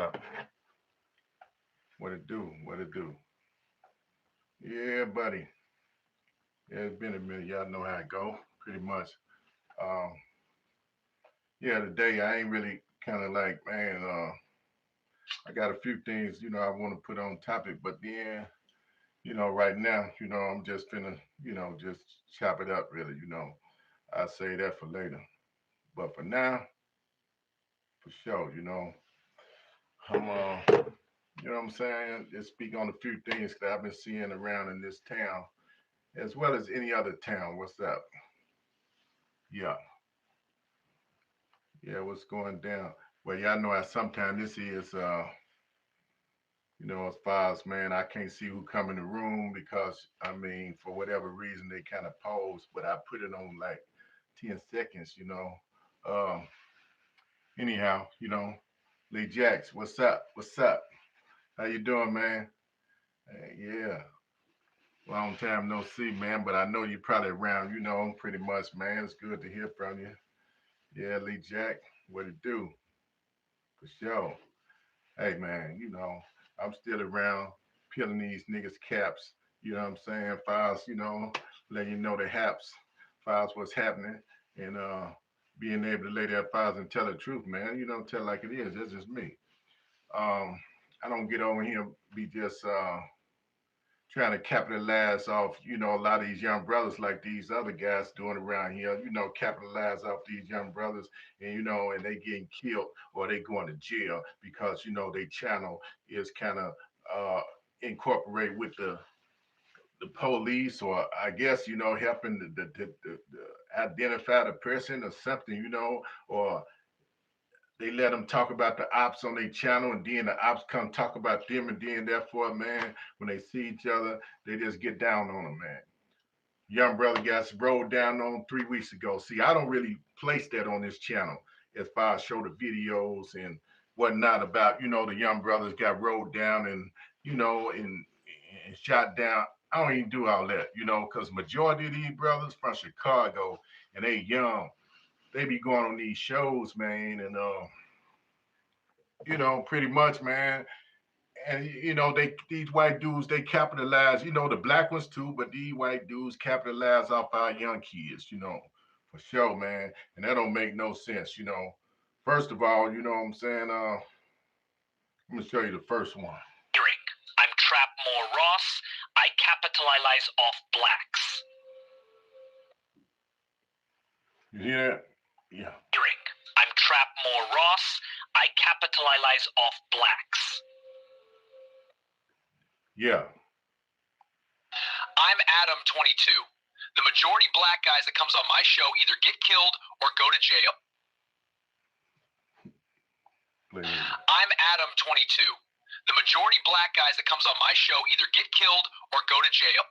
up? What it do? What it do? Yeah, buddy. Yeah, it's been a minute. Y'all know how it go, pretty much. Um, yeah, today I ain't really kind of like, man. I got a few things, I want to put on topic, but then, right now, I'm just finna, just chop it up, really. I say that for later, but for now, for sure, I'm, you know what I'm saying? Just speak on a few things that I've been seeing around in this town, as well as any other town. What's up? Yeah, yeah, what's going down? Well, y'all know how sometimes this is, as far as, man, I can't see who come in the room because, I mean, for whatever reason, they kind of pause, but I put it on like 10 seconds, Um, anyhow, Lee Jax, what's up? What's up? How you doing, man? Hey, yeah, long time no see, man, but I know you probably around, pretty much, man. It's good to hear from you. Yeah, Lee Jack, what it do? For sure. Hey, man, I'm still around peeling these niggas' caps. You know what I'm saying? Files, letting you know the haps, files what's happening, and being able to lay their files and tell the truth, man. Tell like it is. That's just me. Um, I don't get over here be just trying to capitalize off, a lot of these young brothers like these other guys doing around here, capitalize off these young brothers and, and they getting killed or they going to jail because, their channel is kind of uh, incorporate with the police or I guess, helping the identify the person or something, or they let them talk about the ops on their channel, and then the ops come talk about them, and then therefore, man, when they see each other, they just get down on them, man. Young brother got rolled down on 3 weeks ago. See, I don't really place that on this channel as far as show the videos and whatnot about, the young brothers got rolled down and, and shot down. I don't even do all that, because majority of these brothers from Chicago and they young, they be going on these shows, man, and pretty much, man. And they these white dudes they capitalize, the black ones too, but these white dudes capitalize off our young kids, for sure, man. And that don't make no sense. First of all, you know what I'm saying? I'm gonna show you the first one. Hearing, I'm Trap More Ross. I capitalize off blacks. You hear that? Yeah. Hearing, I'm Trap More Ross. I capitalize off blacks. Yeah. I'm Adam 22. The majority black guys that comes on my show either get killed or go to jail. Please. I'm Adam 22. The majority black guys that comes on my show either get killed or go to jail.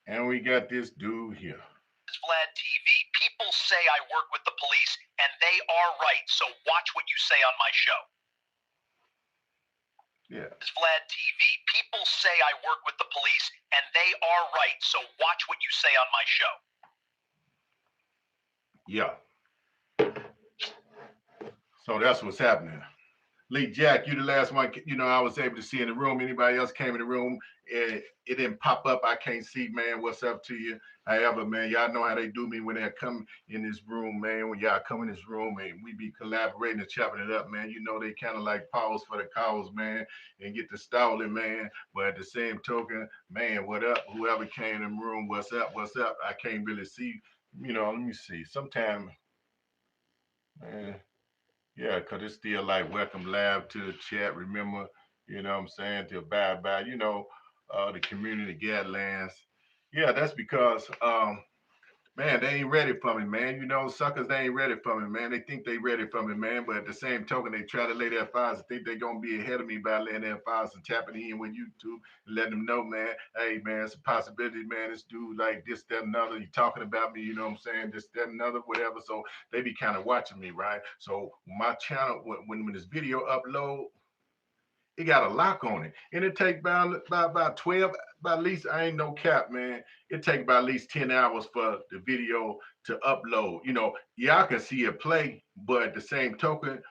And we got this dude here. Vlad TV. People say I work with the police, and they are right, so watch what you say on my show. Yeah. Vlad TV. People say I work with the police, and they are right, so watch what you say on my show. Yeah. So that's what's happening. Lee Jack, you the last one, I was able to see in the room. Anybody else came in the room, it didn't pop up. I can't see, man, what's up to you. However, man, y'all know how they do me when they come in this room, man. When y'all come in this room and we be collaborating and chopping it up, man, they kind of like pause for the cause, man, and get to stalling, man. But at the same token, man, what up? Whoever came in the room, what's up? What's up? I can't really see, let me see. Sometimes, man. Yeah, because it's still like welcome lab to the chat. Remember, what I'm saying, to abide by, the community guidelines. Yeah, that's because, man, they ain't ready for me, man. Suckers, they ain't ready for me, man. They think they ready for me, man. But at the same token, they try to lay their files and think they're going to be ahead of me by laying their files and tapping in with YouTube and letting them know, man, hey, man, it's a possibility, man. This dude, like this, that, another, you talking about me, you know what I'm saying? This, that, another, whatever. So they be kind of watching me, right? So my channel, when this video upload, it got a lock on it. And it take about 12, by at least, I ain't no cap, man. It take about at least 10 hours for the video to upload. Yeah, I can see it play, but at the same token,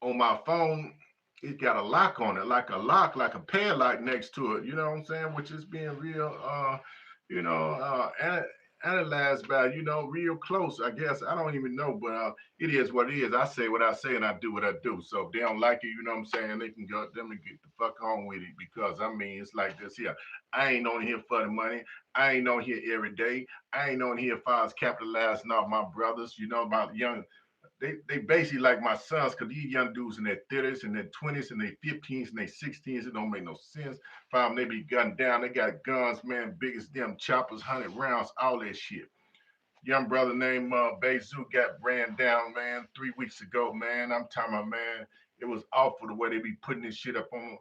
on my phone, it got a lock on it, like a lock, like a padlock next to it. You know what I'm saying? Which is being real, you know, analyzed by, real close. I guess I don't even know, but it is what it is. I say what I say, and I do what I do. So if they don't like it, you know what I'm saying? They can go them and get the fuck on with it because I mean, it's like this here. I ain't on here for the money. I ain't on here every day. I ain't on here if I was capitalizing off my brothers. My young they basically like my sons because these young dudes in their 30s and their 20s and their 15s and their 16s, it don't make no sense. Find them, they be gunned down. They got guns, man, big as them choppers, 100 rounds, all that shit. Young brother named Bezu got ran down, man, 3 weeks ago, man. I'm talking about, man, it was awful the way they be putting this shit up on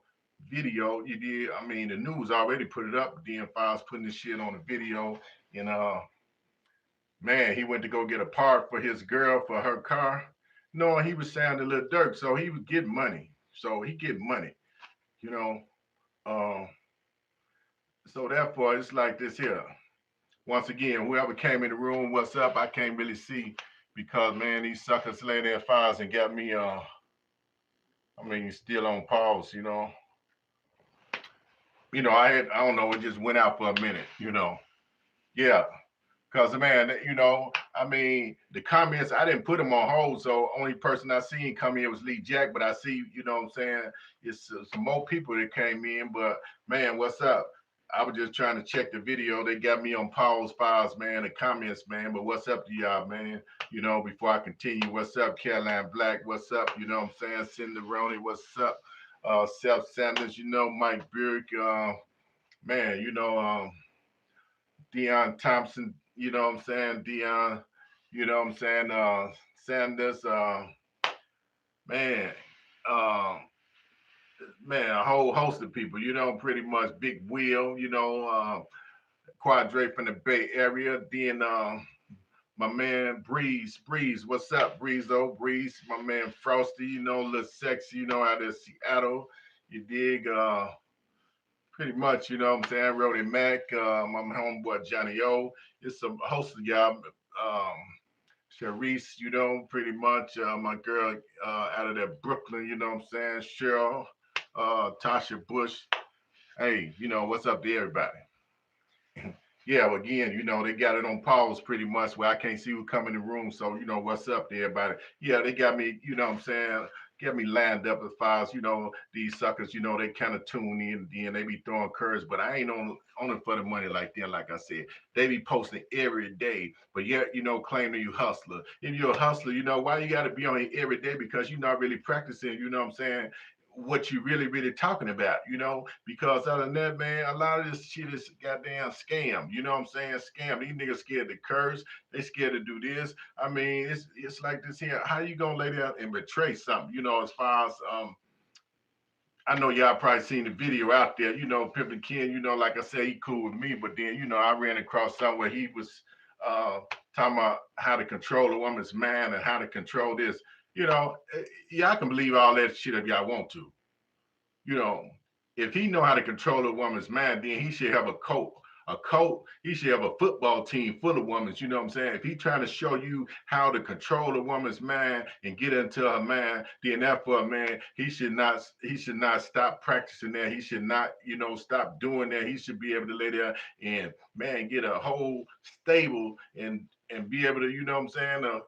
video. You did, I mean, the news already put it up. The files putting this shit on the video, and man, he went to go get a part for his girl for her car, knowing he was sounding a little dirt. So he was getting money. So he get money, you know. Um, so therefore, it's like this here. Once again, whoever came in the room, what's up? I can't really see because man, these suckers lay their fires and got me. I mean, still on pause. I don't know. It just went out for a minute. Yeah. Cause man, I mean, the comments I didn't put them on hold, so only person I seen come in was Lee Jack. But I see, you know what I'm saying? It's some more people that came in. But man, what's up? I was just trying to check the video. They got me on pause files, man. The comments, man. But what's up to y'all, man? Before I continue, what's up, Caroline Black? What's up? You know what I'm saying? Cinderoni, what's up? Seth Sanders, Mike Burke, man, Deion Thompson, you know what I'm saying? Deion, you know what I'm saying? Sanders, man, um, man, a whole host of people, pretty much Big Will, Quadre from the Bay Area. Then my man Breeze, what's up, Breeze though? Breeze, my man Frosty, little sexy, out of Seattle. You dig? Pretty much, you know what I'm saying? Rody Mac, my homeboy Johnny O. It's a host of y'all. Sharice, pretty much my girl out of that Brooklyn, you know what I'm saying? Cheryl, Tasha Bush. Hey, what's up to everybody? Yeah, well, again, they got it on pause pretty much where I can't see who come in the room. So, what's up to everybody? Yeah, they got me, you know what I'm saying? Get me lined up as far as, these suckers, they kind of tune in and they be throwing curves, but I ain't on it for the money like that, like I said. They be posting every day, but yet, claiming you hustler. If you're a hustler, why you got to be on here every day because you're not really practicing, you know what I'm saying? What you really talking about, because other than that, man, a lot of this shit is goddamn scam. You know what I'm saying? Scam. These niggas scared to curse. They scared to do this. I mean, it's like this here. How you gonna lay down and betray something? As far as I know y'all probably seen the video out there. Pimpin' Ken. Like I said, he cool with me, but then I ran across somewhere he was uh talking about how to control a woman's mind and how to control this. Y'all can believe all that shit if y'all want to you know, if he know how to control a woman's mind, then he should have a coat. A coat, he should have a football team full of women. You know what I'm saying? If he trying to show you how to control a woman's mind and get into her mind, then that for a man, he should not stop practicing that. He should not, stop doing that. He should be able to lay there and man get a whole stable and be able to, you know what I'm saying,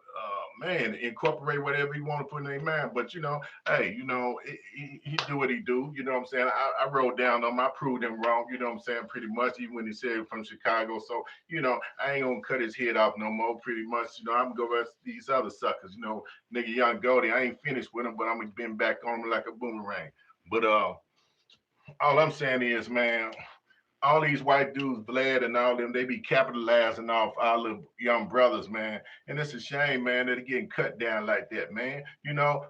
man, incorporate whatever he want to put in their mind. But hey, he do what he do. You know what I'm saying? I wrote down on him. I proved him wrong. You know what I'm saying? Pretty much, even when he said from Chicago. So, I ain't gonna cut his head off no more. Pretty much, I'm gonna go rest these other suckers. Nigga Young Goldie. I ain't finished with him, but I'm gonna bend back on him like a boomerang. But all I'm saying is, man, all these white dudes, Vlad and all them, they be capitalizing off our little young brothers, man. And it's a shame, man, that they're getting cut down like that, man.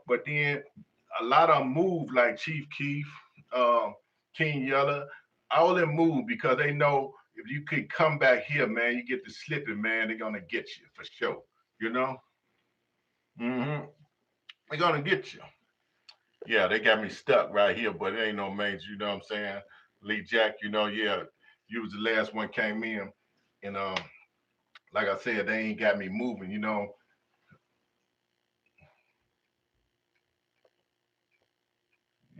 But then a lot of them move like Chief Keef, King Yeller, all of them move because they know if you could come back here, man, you get the slipping, man, they're gonna get you for sure. You know? Mm-hmm. They're gonna get you. Yeah, they got me stuck right here, but it ain't no major, you know what I'm saying? Lee Jack, yeah, you was the last one came in, and like I said, they ain't got me moving,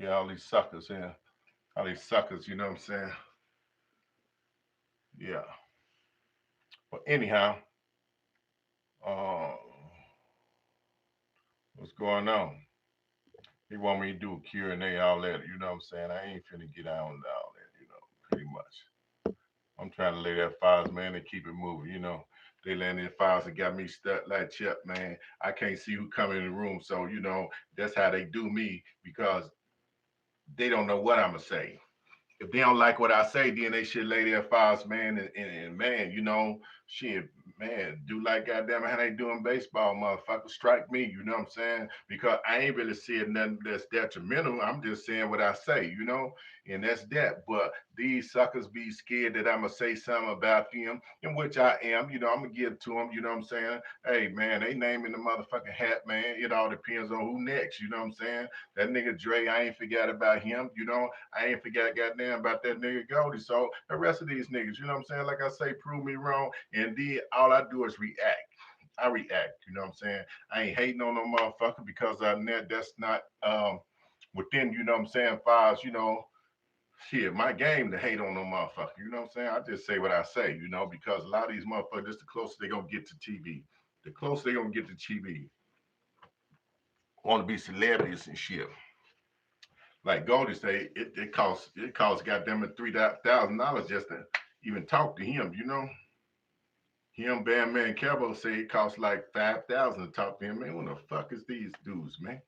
Yeah, all these suckers, yeah. All these suckers, you know what I'm saying? Yeah. But anyhow, uh, what's going on? He want me to do a Q&A, all that, you know what I'm saying? I ain't finna get on to all that, pretty much. I'm trying to lay that files, man, and keep it moving. They landing in files and got me stuck like Chip, man. I can't see who come in the room, so that's how they do me because they don't know what I'm gonna say. If they don't like what I say, then they should lay their files, man. And man, shit, man, do like goddamn how they doing baseball, motherfucker. Strike me, you know what I'm saying? Because I ain't really seeing nothing that's detrimental. I'm just saying what I say. And that's that. But these suckers be scared that I'm gonna say something about them, in which I am. I'm gonna give to them. You know what I'm saying? Hey, man, they naming the motherfucking hat, man. It all depends on who next. You know what I'm saying? That nigga Dre, I ain't forgot about him. I ain't forgot goddamn about that nigga Goldie. So the rest of these niggas, you know what I'm saying? Like I say, prove me wrong. And then all I do is react. I react, you know what I'm saying? I ain't hating on no motherfucker because that's not within, you know what I'm saying, files, shit, my game to hate on no motherfucker. You know what I'm saying? I just say what I say, because a lot of these motherfuckers, this the closer they gonna get to TV. The closer they gonna get to TV. Want to be celebrities and shit. Like Goldie say, it costs goddamn it $3,000 just to even talk to him. Him, Bandman Cabo say it costs like 5,000 to talk to him. Man, what the fuck is these dudes, man?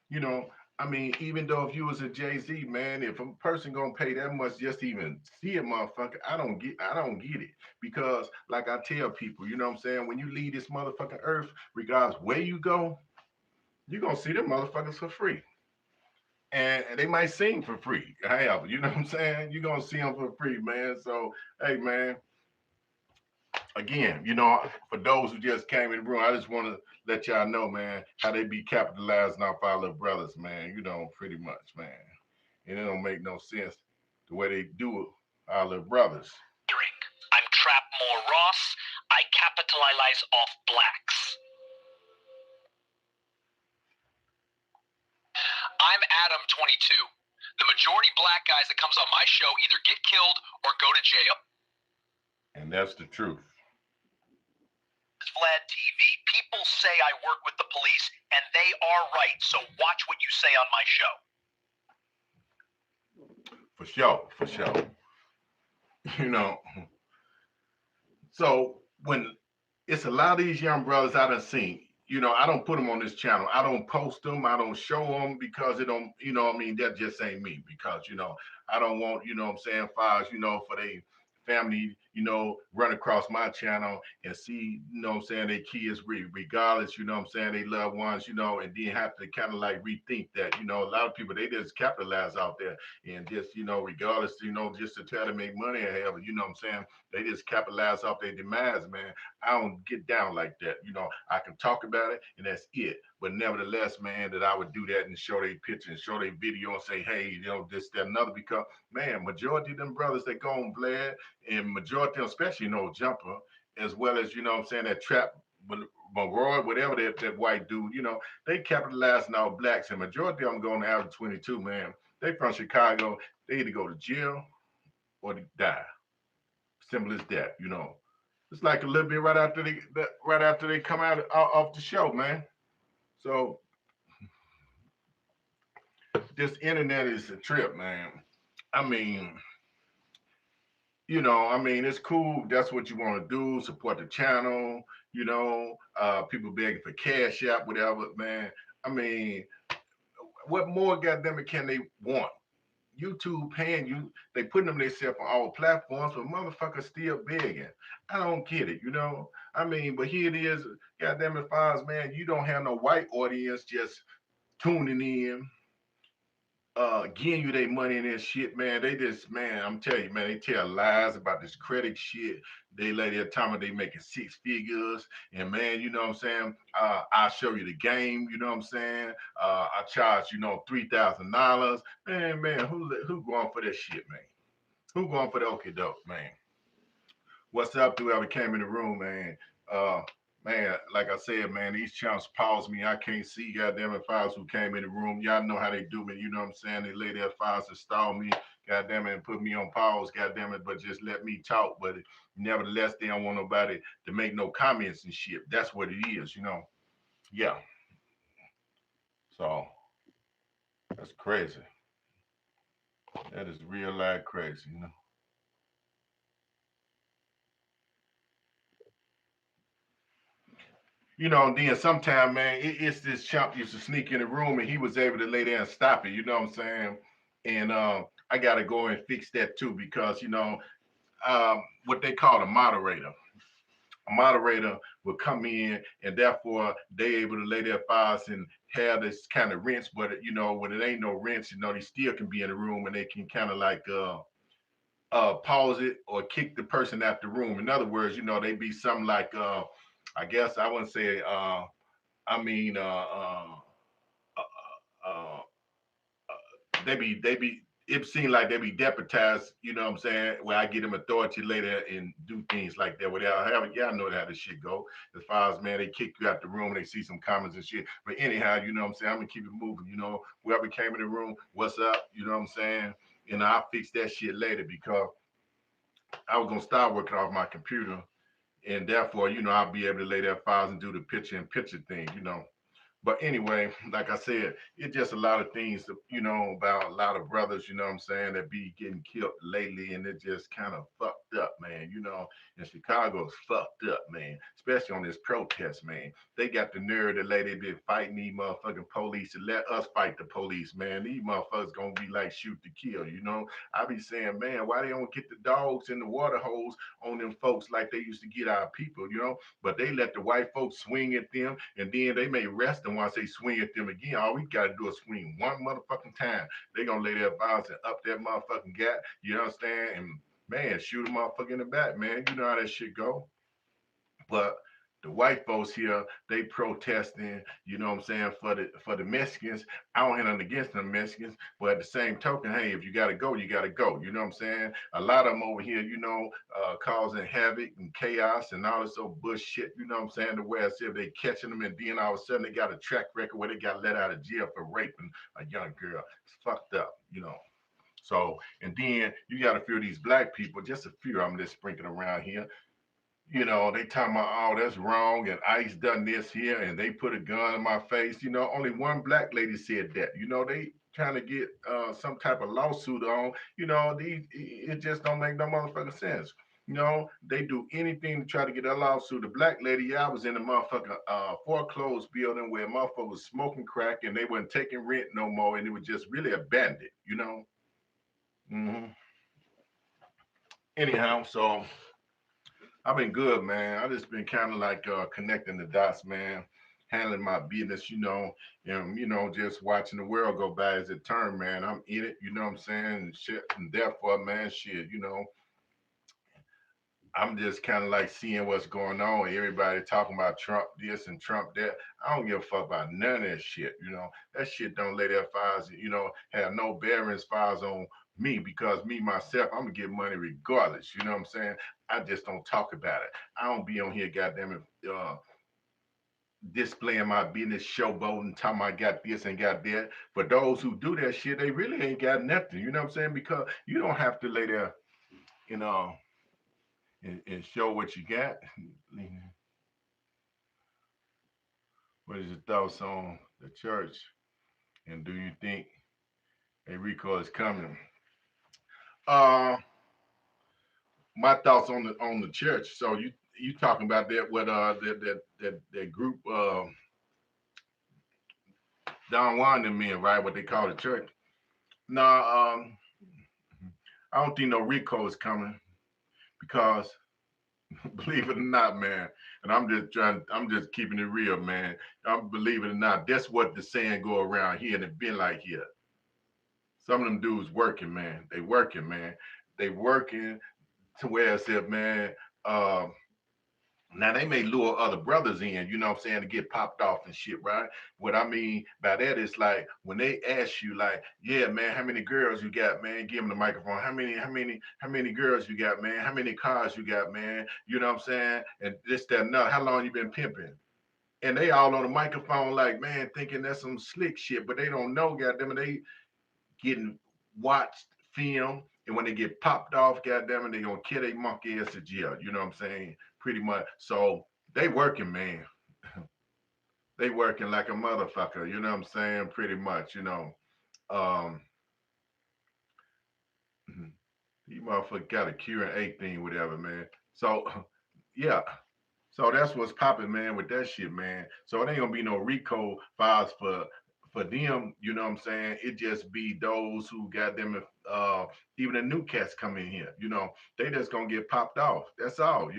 You know, I mean, even though if you was a Jay-Z, man, if a person gonna pay that much just to even see a motherfucker, I don't get it. Because like I tell people, you know what I'm saying, when you leave this motherfucking earth, regardless where you go, you're gonna see them motherfuckers for free. And they might sing for free. However, you know what I'm saying? You're gonna see them for free, man. So, hey, man, again, for those who just came in the room, I just want to let y'all know, man, how they be capitalizing off our little brothers, man. Pretty much, man. And it don't make no sense the way they do it, our little brothers. I'm Trapmore Ross. I capitalize off blacks. I'm Adam 22. The majority black guys that comes on my show either get killed or go to jail. And that's the truth. Vlad TV. People say I work with the police, and they are right. So watch what you say on my show. For sure, for sure. So when it's a lot of these young brothers I done seen, I don't put them on this channel. I don't post them. I don't show them because it don't, what I mean, that just ain't me. Because, I don't want, what I'm saying, files, for they family, run across my channel and see, what I'm saying, their kids regardless, what I'm saying, they loved ones, and then have to kind of like rethink that. A lot of people, they just capitalize out there and just, regardless, just to try to make money or whatever, what I'm saying, they just capitalize off their demise, man. I don't get down like that. I can talk about it and that's it. But nevertheless, man, that I would do that and show their picture and show their video and say, hey, this, that, another. Because, man, majority of them brothers that go on Vlad and majority of them, especially, Jumper, as well as, what I'm saying, that Trap, McRoy, whatever that white dude, they capitalizing on blacks. And majority of them going to Average 22, man. They from Chicago. They either go to jail or they die. Simple as that. It's like a little bit right after they come out off the show, man. So this internet is a trip, man. I mean, it's cool. That's what you want to do. Support the channel. People begging for cash app, whatever, man. I mean, what more goddamn it can they want? YouTube paying you, they putting them themselves on all platforms, but motherfuckers still begging. I don't get it. I mean, but here it is, goddamn it, Files, man, you don't have no white audience just tuning in, getting you their money and that shit, man. They just, man, I'm telling you, man, they tell lies about this credit shit. They lay there telling me they making six figures, and man, you know what I'm saying? I'll show you the game, you know what I'm saying? I charge, $3,000. Man, who going for that shit, man? Who going for the okie doke, man? What's up, whoever came in the room, man? man, like I said, man, these chumps pause me. I can't see goddamn it files who came in the room. Y'all know how they do me. You know what I'm saying? They lay their files and stall me, goddamn it, and put me on pause, goddamn it, but just let me talk. But nevertheless, they don't want nobody to make no comments and shit. That's what it is, you know. Yeah. So that's crazy. That is real life crazy, you know. You know, and then sometime, man, it's this chump used to sneak in the room and he was able to lay there and stop it. You know what I'm saying? And I got to go and fix that too because, you know, what they call a moderator. A moderator will come in and therefore they able to lay their files and have this kind of rinse. But, you know, when it ain't no rinse, you know, they still can be in the room and they can kind of like pause it or kick the person out the room. In other words, you know, they be something like, I guess I wouldn't say, I mean, uh, they be. It seems like they be deputized. You know what I'm saying? Where I get them authority later and do things like that. Without having, y'all know how this shit go. As far as man, they kick you out the room. They see some comments and shit. But anyhow, you know what I'm saying? I'm gonna keep it moving. You know, whoever came in the room, what's up? You know what I'm saying? And I'll fix that shit later because I was gonna start working off my computer, and therefore, you know, I'll be able to lay their files and do the picture in picture thing. You know. But anyway, like I said, it's just a lot of things, you know, about a lot of brothers, you know what I'm saying, that be getting killed lately, and it just kind of fucked up, man. You know, and Chicago's fucked up, man, especially on this protest, man. They got the nerve to let they been fighting these motherfucking police to let us fight the police, man. These motherfuckers gonna be like shoot to kill, you know. I be saying, man, why they don't get the dogs and the water hose on them folks like they used to get our people, you know? But they let the white folks swing at them, and then they may rest them once they swing at them again. All we gotta do is swing one motherfucking time. They gonna lay their violence and up that motherfucking gap. You understand? And man, shoot a motherfucker in the back, man. You know how that shit go. But the white folks here, they protesting, you know what I'm saying, for the Mexicans. I don't have nothing against the Mexicans, but at the same token, hey, if you gotta go, you gotta go. You know what I'm saying? A lot of them over here, you know, causing havoc and chaos and all this old bullshit, you know what I'm saying? The way I said they catching them and then all of a sudden they got a track record where they got let out of jail for raping a young girl. It's fucked up, you know. So, and then you got a few of these black people, just a few I'm just sprinkling around here, you know, they talking about, oh, that's wrong, and ICE done this here, and they put a gun in my face. You know, only one black lady said that. You know, they trying to get some type of lawsuit on. You know, these it just don't make no motherfucking sense. You know, they do anything to try to get a lawsuit. The black lady, yeah, I was in a motherfucking foreclosed building where motherfuckers was smoking crack and they wasn't taking rent no more, and it was just really abandoned. You know. hmm Anyhow, so I've been good, man. I just been kind of like connecting the dots, man. Handling my business, you know, and just watching the world go by as it turn, man. I'm in it, you know what I'm saying? And shit, and therefore, man, shit, I'm just kind of like seeing what's going on. Everybody talking about Trump this and Trump that. I don't give a fuck about none of that shit. You know, that shit don't lay their files, have no bearings files on me because me myself, I'm gonna get money regardless. You know what I'm saying? I just don't talk about it. I don't be on here, goddamn it, displaying my business, showboating, talking I got this and got that. For those who do that shit, they really ain't got nothing. You know what I'm saying? Because you don't have to lay there, you know, and show what you got. What is your thoughts on the church? And do you think a Rico is coming? Uh, my thoughts on the church. So you talking about that what that group Don Juan and men, right? What they call the church. Nah, I don't think no Rico is coming because believe it or not, man, and I'm just keeping it real, man. I'm believe it or not, that's what the saying go around here and it been like here. Some of them dudes working, man. They working, man. They working to where I said, man, uh, Now they may lure other brothers in, you know what I'm saying, to get popped off and shit, right? What I mean by that is like when they ask you, like, yeah, man, how many girls you got, man? Give them the microphone. How many girls you got, man? How many cars you got, man? You know what I'm saying? And this, that, and that. How long you been pimping? And they all on the microphone, like, man, thinking that's some slick shit, but they don't know, goddamn it, they getting watched, film, and when they get popped off, goddamn it, they gonna kill a monkey ass to jail. You know what I'm saying? Pretty much. So they working, man. They working like a motherfucker. You know what I'm saying? Pretty much. Um, you motherfucker got a cure and 18, whatever, man. So yeah. So that's what's popping, man, with that shit, man. So it ain't gonna be no Rico files for them, you know what I'm saying? It just be those who got them even the new cats come in here, they just gonna get popped off. That's all,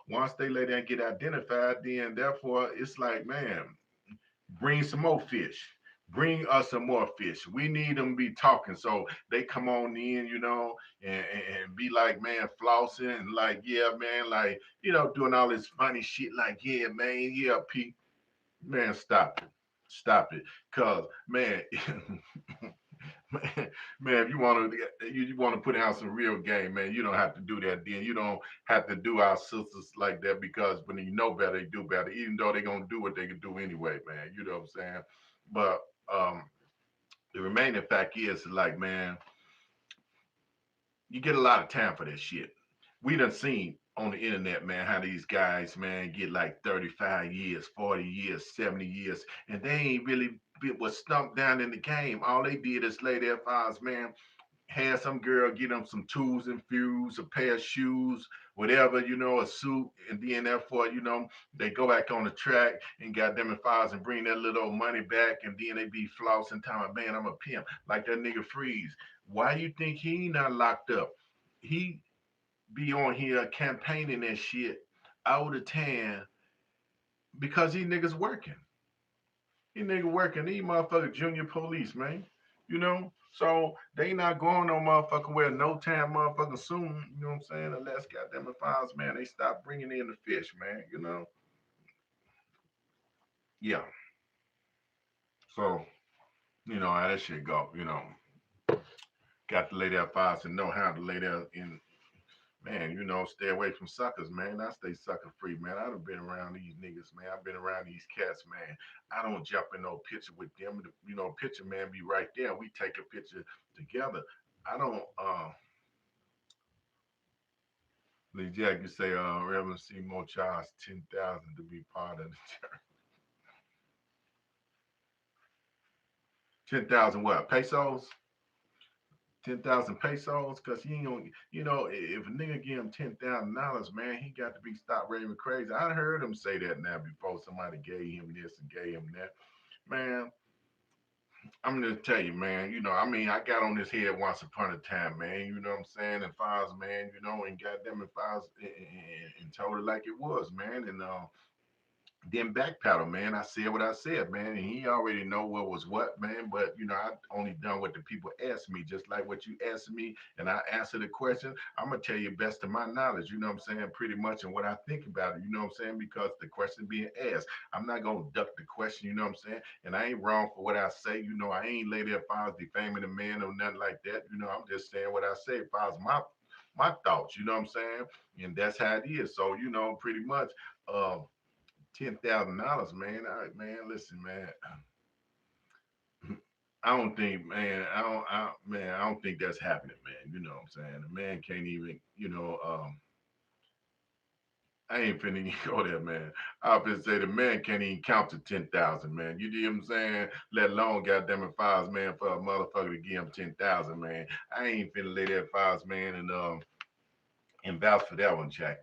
once they let that get identified, then therefore it's like, man, bring some more fish. Bring us some more fish. We need them to be talking. So they come on in, and be like, man, flossing and like, yeah, man, like, doing all this funny shit, like, yeah, man, yeah, Pete. Man, stop it. Stop it. Cause man, man, if you want to put out some real game, man, you don't have to do that. Then you don't have to do our sisters like that because when you know better, they do better. Even though they're gonna do what they can do anyway, man. You know what I'm saying? But the remaining fact is, like, man, you get a lot of time for that shit. We done seen on the internet, man, how these guys, man, get like 35 years, 40 years, 70 years, and they ain't really was stumped down in the game. All they did is lay their files, man, had some girl get them some tools and fuse, a pair of shoes, whatever, a suit, and then therefore, they go back on the track and got them in files and bring that little old money back, and then they be flossing, time, man, I'm a pimp, like that nigga Freeze. Why you think he not locked up? He be on here campaigning that shit all the time because these niggas working. These niggas working. These motherfucker junior police, man. So they not going no motherfucking where no time motherfucking soon. You know what I'm saying? Unless goddamn it files, man, they stop bringing in the fish, man. Yeah. So how that shit go. Got to lay that files and know how to lay that in. Man, stay away from suckers, man. I stay sucker free, man. I done been around these niggas, man. I've been around these cats, man. I don't jump in no picture with them. Picture man be right there. We take a picture together. I don't Lee Jack, you say Reverend Seymour charged 10,000 to be part of the church. 10,000 what? Pesos? 10,000 pesos? Cause he ain't gonna, if a nigga give him $10,000, man, he got to be stopped raving crazy. I heard him say that now before somebody gave him this and gave him that. Man, I'm gonna tell you, man. I got on this head once upon a time, man. You know what I'm saying? And files, man. And goddamn it, files, and told it like it was, man. And then backpedal, man. I said what I said, man, and he already know what was what, man. But I only done what the people asked me, just like what you asked me, and I answered the question. I'm gonna tell you best of my knowledge, you know what I'm saying, pretty much, and what I think about it, you know what I'm saying, because the question being asked, I'm not gonna duck the question, you know what I'm saying, and I ain't wrong for what I say, I ain't lay there if I was defaming a man or nothing like that, I'm just saying what I say if I was my thoughts, you know what I'm saying, and that's how it is. So pretty much. $10,000, man. Listen, man. I don't think, man. I don't think that's happening, man. You know what I'm saying? The man can't even, I ain't finna go there, man. I was finna say the man can't even count to 10,000, man. You know what I'm saying? Let alone goddamn it files, man, for a motherfucker to give him 10,000, man. I ain't finna lay that files, man, and vouch for that one, Jack.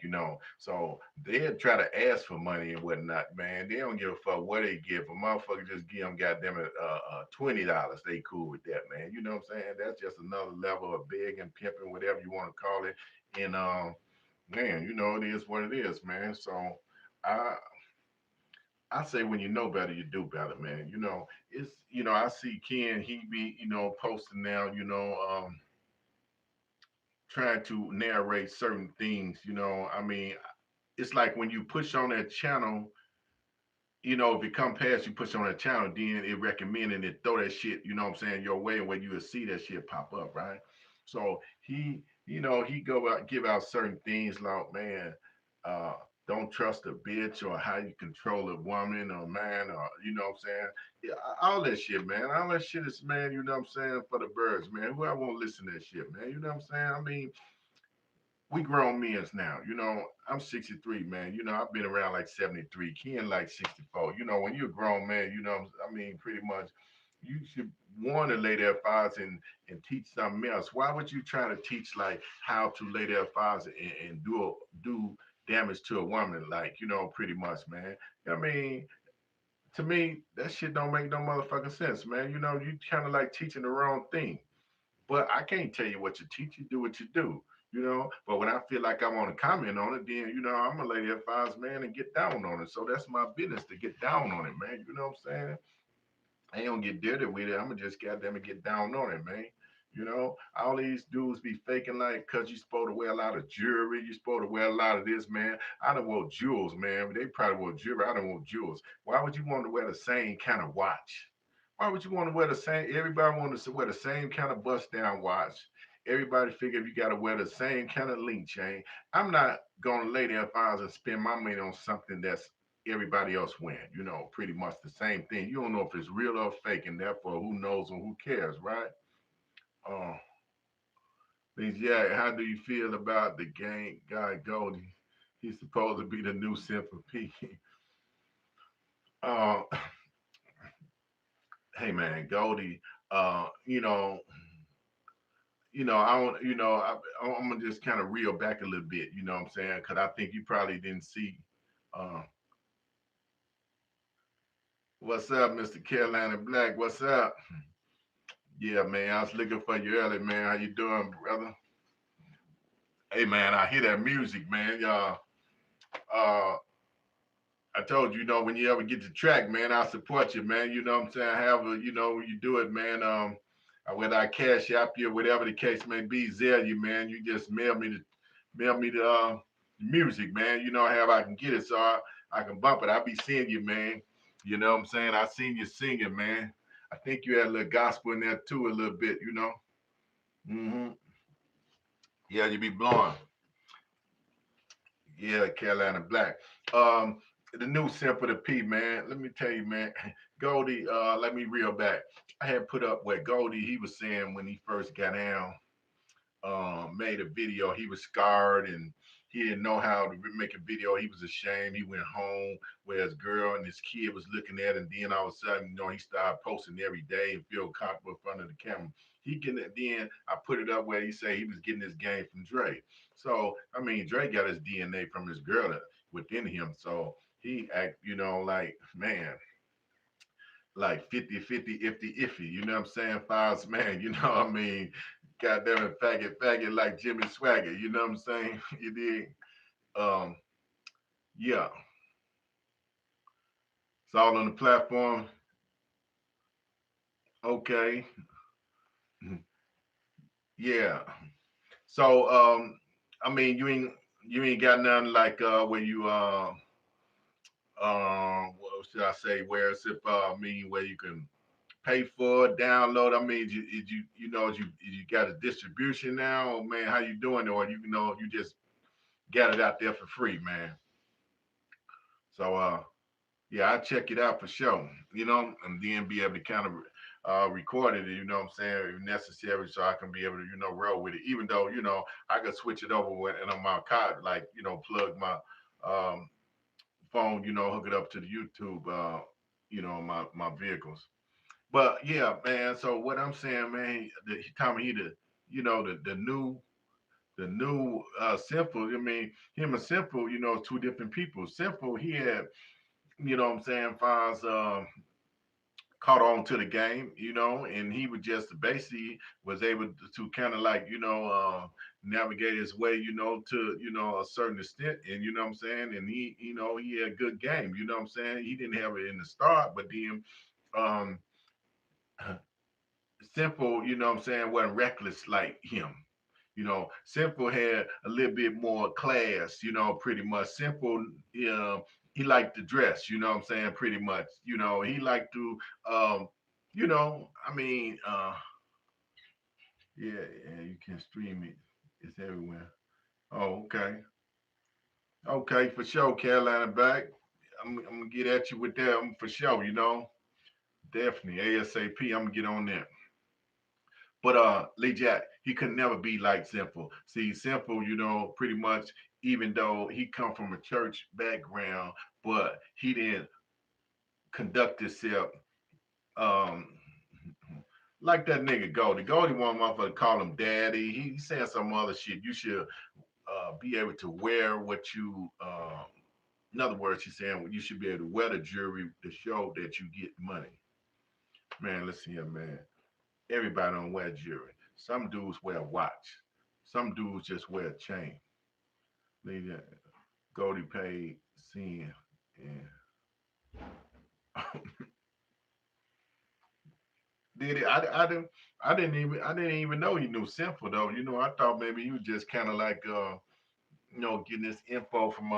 So they'll try to ask for money and whatnot, man. They don't give a fuck what they give. A motherfucker just give them goddamn it $20. They cool with that, man. You know what I'm saying? That's just another level of begging, pimping, whatever you want to call it. And man, it is what it is, man. So I I say when you know better, you do better, man. It's I see Ken, he be, posting now, trying to narrate certain things, I mean, it's like when you push on that channel, if it come past you push on that channel, then it recommend and it throw that shit, your way, and where you will see that shit pop up, right? So he go out give out certain things like, man, uh, don't trust a bitch, or how you control a woman or man, or what I'm saying? Yeah, all that shit, man. All that shit is, man, I'm saying, for the birds, man. Who I won't listen to that shit, man. You know what I'm saying? I mean, we grown men's now. I'm 63, man. I've been around like 73. Ken like 64. When you're a grown man, I mean, pretty much, you should want to lay their files and teach something else. Why would you try to teach like how to lay their files and do damage to a woman? Like, pretty much, man. I mean, to me, that shit don't make no motherfucking sense, man. You kind of like teaching the wrong thing. But I can't tell you what you teach. You do what you do. But when I feel like I want to comment on it, then I'm gonna lay there files, man, and get down on it. So that's my business to get down on it, man. You know what I'm saying? I ain't gonna get dirty with it. I'm gonna just goddamn it get down on it, man. All these dudes be faking like, cause you supposed to wear a lot of jewelry, you supposed to wear a lot of this, man. I don't want jewels, man. They probably want jewelry. I don't want jewels. Why would you want to wear the same kind of watch? Why would you want to wear the same? Everybody wants to wear the same kind of bust down watch. Everybody figure if you got to wear the same kind of link chain. I'm not gonna lay there if I was and spend my money on something that's everybody else wearing. Pretty much the same thing. You don't know if it's real or fake, and therefore, who knows and who cares, right? Uh, yeah. How do you feel about the gang guy Goldie? He's supposed to be the new Simple P. uh, hey man, Goldie. Uh, you know, I don't. I'm gonna just kind of reel back a little bit. You know what I'm saying? Because I think you probably didn't see. Uh, what's up, Mr. Carolina Black? What's up? Yeah, man. I was looking for you earlier, man. How you doing, brother? Hey, man. I hear that music, man. Y'all. I told you, when you ever get to track, man, I'll support you, man. You know what I'm saying? However, you do it, man. Whether I cash app you or whatever the case may be, Zell you, man. You just mail me the music, man. How I can get it, so I can bump it. I'll be seeing you, man. You know what I'm saying? I seen you singing, man. I think you had a little gospel in there too, a little bit. Hmm. Yeah, you be blowing. Yeah, Carolina Black. Um, the new Simple to P, man. Let me tell you, man. Goldie, let me reel back. I had put up what Goldie he was saying when he first got down, made a video. He was scarred and he didn't know how to make a video. He was ashamed. He went home where his girl and his kid was looking at, and then all of a sudden, he started posting every day and feel comfortable in front of the camera. He getting it. Then I put it up where he said he was getting his game from Dre. So I mean, Dre got his DNA from his girl within him. So he act, like, man, like 50-50, iffy. You know what I'm saying? Files, man. You know what I mean? Goddamn it, faggot, like Jimmy Swagger. You know what I'm saying? You did. Um, yeah. It's all on the platform. Okay. Yeah. So, I mean, you ain't got nothing like where you what should I say? Where it's if mean where you can pay for it, download. I mean, you got a distribution now, or man, how you doing? Or you just got it out there for free, man. So yeah, I check it out for sure. And then be able to kind of record it. You know what I'm saying, if necessary, so I can be able to roll with it. Even though I could switch it over and on my car, like plug my um, phone, hook it up to the YouTube, my vehicles. But yeah, man. So what I'm saying, man, Tommy, the new Simple. I mean, him and Simple, two different people. Simple, he had, what I'm saying, Fonz caught on to the game, and he would just basically was able to kind of like, navigate his way, to, a certain extent. And you know what I'm saying? And he had a good game, you know what I'm saying? He didn't have it in the start, but then um Simple, wasn't reckless like him. You know, Simple had a little bit more class, you know, pretty much. Simple, he liked to dress, you know what I'm saying, pretty much. You know, he liked to, you know, I mean, yeah, yeah, you can stream it. It's everywhere. Oh, okay. Okay, for sure, Carolina back. I'm gonna get at you with that for sure, you know. Definitely. ASAP. I'm gonna get on that. But Lee Jack, he could never be like Simple. See, Simple, you know, pretty much, even though he come from a church background, but he didn't conduct himself um like that nigga Goldie. Goldie one motherfucker call him daddy. He saying some other shit. You should be able to wear what you in other words, he's saying you should be able to wear the jewelry to show that you get money. Man, listen here, man. Everybody don't wear jewelry. Some dudes wear a watch. Some dudes just wear a chain. They Goldie paid sin, and did it? I didn't even know he knew Simple though. You know, I thought maybe he was just kind of like you know, getting this info from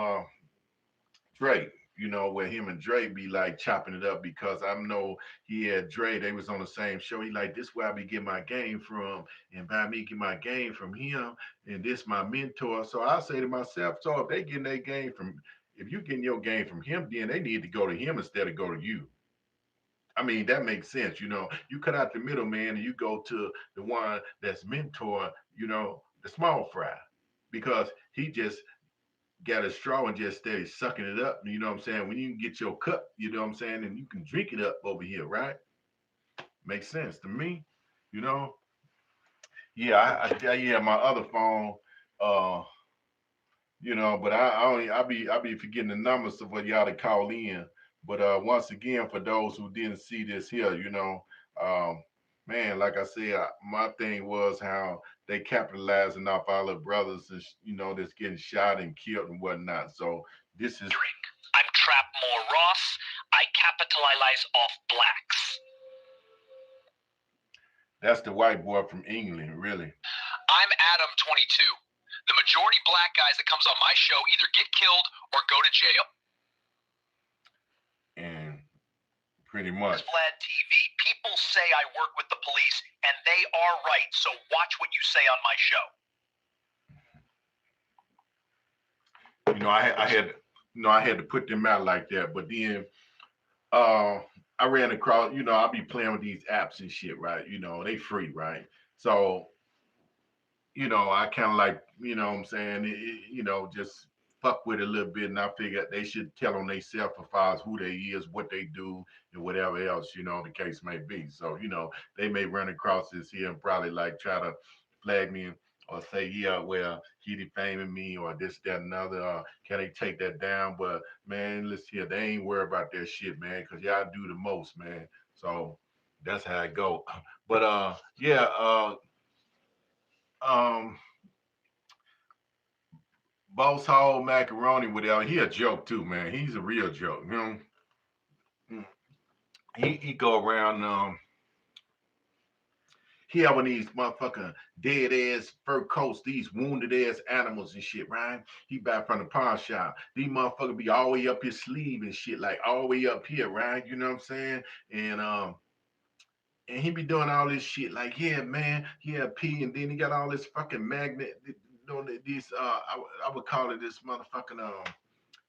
Dre. You know, where him and Dre be like chopping it up because I know he had Dre. They was on the same show. He like this where I be getting my game from, and by me getting my game from him, and this my mentor. So I say to myself, so if they getting their game from, if you getting your game from him, then they need to go to him instead of go to you. I mean, that makes sense. You know, you cut out the middleman and you go to the one that's mentor. You know, the small fry, because he just got a straw and just steady sucking it up. You know what I'm saying? When you can get your cup, you know what I'm saying, and you can drink it up over here, right? Makes sense to me. You know? Yeah, yeah, my other phone, uh, you know, but I only I be forgetting the numbers of what y'all to call in. But once again, for those who didn't see this here, you know, um, man, like I said, my thing was how they capitalizing off our brothers, and you know, that's getting shot and killed and whatnot. So this is Drink. I'm Trap More Ross. I capitalize off blacks. that's the white boy from England, really. I'm Adam 22. The majority black guys that comes on my show either get killed or go to jail. And pretty much. Vlad TV. People say I work with the police, and they are right. So watch what you say on my show. I had to put them out like that. But then I ran across, you know, I'll be playing with these apps and shit, right? You know, they free, right? So you know, I kind of like, you know what I'm saying, you know, just fuck with it a little bit. And I figured they should tell on themselves as far as who they is, what they do, and whatever else, you know, the case may be. So, you know, they may run across this here and probably like try to flag me or say, yeah, well, he defaming me or this, that, and another. Can they take that down? But man, listen here, they ain't worried about that shit, man, because y'all do the most, man. So that's how it go. But yeah, um Boss Hall Macaroni without he a joke too, man. He's a real joke. You know, Mm. he go around he have one of these motherfucking dead ass fur coats, these wounded ass animals and shit, right? He buy from the pawn shop. These motherfuckers be all the way up his sleeve and shit, like all the way up here, right? You know what I'm saying? And he be doing all this shit like, yeah, man, yeah, P, and then he got all this fucking magnet, you know, these I would call it this motherfucking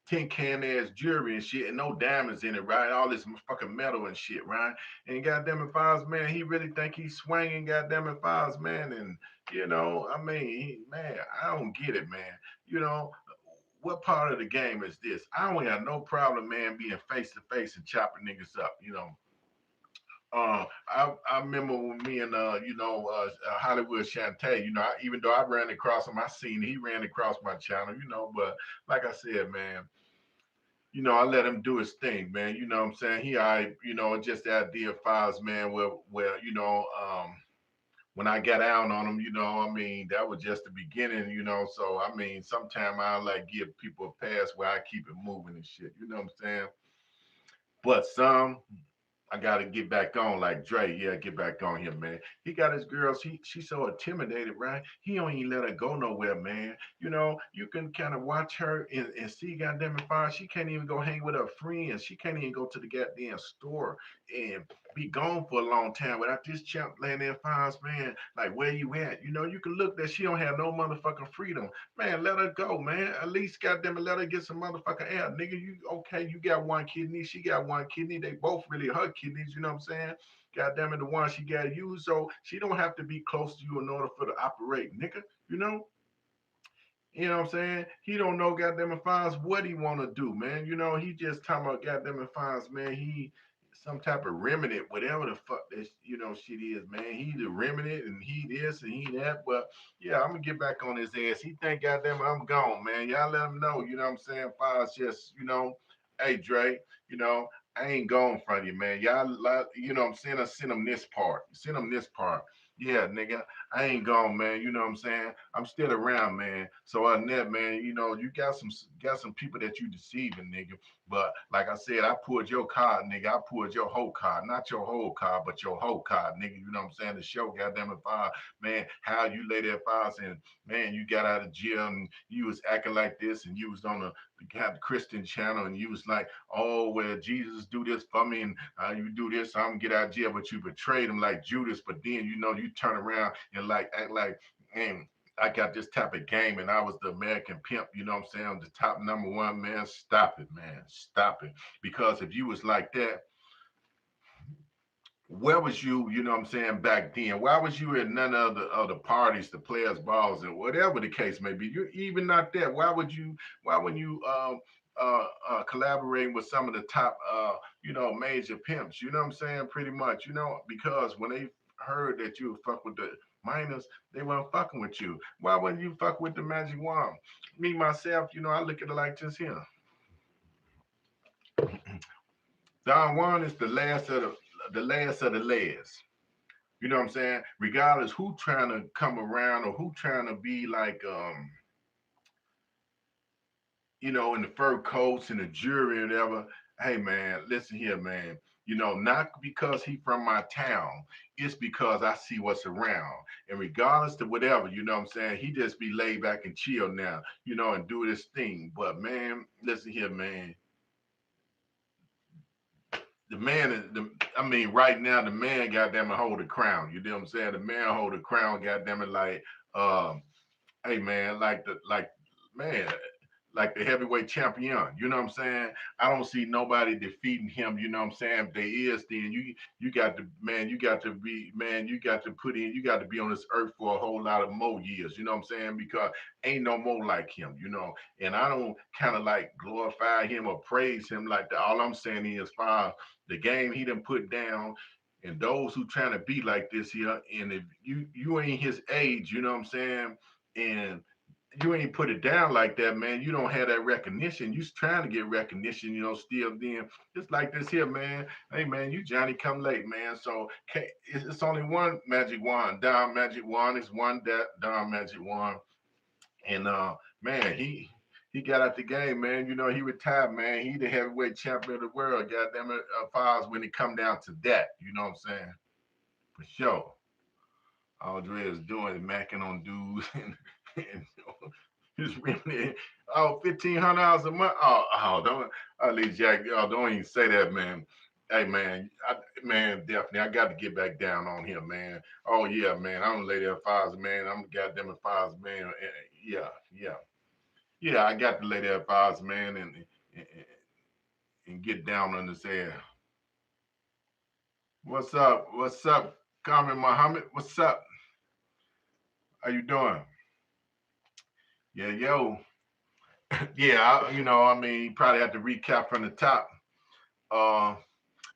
tin can ass jewelry and shit, and no diamonds in it, right? All this fucking metal and shit, right? And goddamn it, Files, man, he really think he's swinging, goddamn it, Files, man. And you know, I mean, man, I don't get it, man. You know, what part of the game is this? I don't have no problem, man, being face to face and chopping niggas up, you know. I remember when me and Hollywood Shantae, you know, even though I ran across him, I seen he ran across my channel, you know, but like I said, man, you know, I let him do his thing, man. You know what I'm saying? You know, just the idea of files, man, where, you know, when I got out on him, you know, I mean, that was just the beginning, you know. So I mean, sometimes I like give people a pass where I keep it moving and shit. You know what I'm saying? But some I gotta get back on like Dre. Yeah, get back on here, man. He got his girls. She's so intimidated, right? He don't even let her go nowhere, man. You know, you can kind of watch her and see, goddamn it, fire. She can't even go hang with her friends. She can't even go to the goddamn store and be gone for a long time without this champ laying there fires, man. Like, where you at? You know, you can look that she don't have no motherfucking freedom. Man, let her go, man. At least goddamn it, let her get some motherfucking air. Nigga, you okay, you got one kidney, she got one kidney. They both really her kidneys, you know what I'm saying? Goddamn it, the one she got used. So she don't have to be close to you in order for to operate, nigga. You know? You know what I'm saying? He don't know goddamn it finds what he wanna do, man. You know, he just talking about goddamn it finds, man. He some type of remnant, whatever the fuck that shit is, man. He the remnant and he this and he that. But yeah, I'm gonna get back on his ass. He think goddamn it, I'm gone, man. Y'all let him know, you know what I'm saying? Finds just, hey Dre, you know, I ain't gone from you, man. Y'all you know what I'm saying? I send him this part. Send him this part. Yeah, nigga. I ain't gone, man. You know what I'm saying? I'm still around, man. So other than that, man, you know, you got some people that you deceiving, nigga. But like I said, I pulled your card, nigga. I pulled your whole card, not your whole card, but your whole card, nigga. You know what I'm saying? The show, goddamn it, fire, man. How you lay there, fire, and man, you got out of jail and you was acting like this, and you was on the Christian channel, and you was like, oh, well, Jesus do this for me, and you do this, so I'm gonna get out of jail. But you betrayed him like Judas. But then, you know, you turn around and like act like, man, I got this type of game and I was the American pimp, you know what I'm saying? I'm the top number one, man. Stop it, man. Stop it. Because if you was like that, where was you, you know what I'm saying, back then? Why was you at none of the parties, the players' balls, and whatever the case may be? You're even not there. Why when you collaborating with some of the top major pimps, you know what I'm saying? Pretty much, you know, because when they heard that you would fuck with the minors, they weren't fucking with you. Why wouldn't you fuck with the magic wand? Me myself, you know, I look at it like this here. Don Juan is the last of the last. You know what I'm saying? Regardless who trying to come around or who trying to be like in the fur coats and the jury and whatever. Hey man, listen here, man. You know, not because he from my town, it's because I see what's around. And regardless to whatever, you know what I'm saying, he just be laid back and chill now, you know, and do this thing. But man, listen here, man. The man is I mean, right now the man goddamn it hold the crown. You know what I'm saying? The man hold the crown, goddamn it, like hey man, like man, like the heavyweight champion. You know what I'm saying? I don't see nobody defeating him. You know what I'm saying? If there is, then you got to man, you got to be man, you got to put in, you got to be on this earth for a whole lot of more years. You know what I'm saying? Because ain't no more like him. You know, and I don't kind of like glorify him or praise him like that. All I'm saying is, far the game he done put down. And those who trying to be like this here, and if you ain't his age, you know what I'm saying, and you ain't put it down like that, man. You don't have that recognition. You's trying to get recognition, you know, still then. It's like this here, man. Hey, man, you Johnny come late, man. So it's only one magic wand. Don Magic Wand is one that Don Magic Wand. And man, he got out the game, man. You know, he retired, man. He the heavyweight champion of the world. Goddamn it, Files when it come down to that. You know what I'm saying? For sure. All Dre is doing is macking on dudes and just really, oh, $1,500 a month. Don't, at least Jack, don't even say that, man. Hey, man, man, definitely, I got to get back down on here, man. Oh yeah, man, I'm lady at fives, man. I'm goddamn at fives, man. Yeah, yeah, yeah. I got to lay there at fives, man, and and get down on this air. What's up? What's up, Carmen Muhammad? What's up? How you doing? Yeah, yo. Yeah, I mean, you probably have to recap from the top. Uh,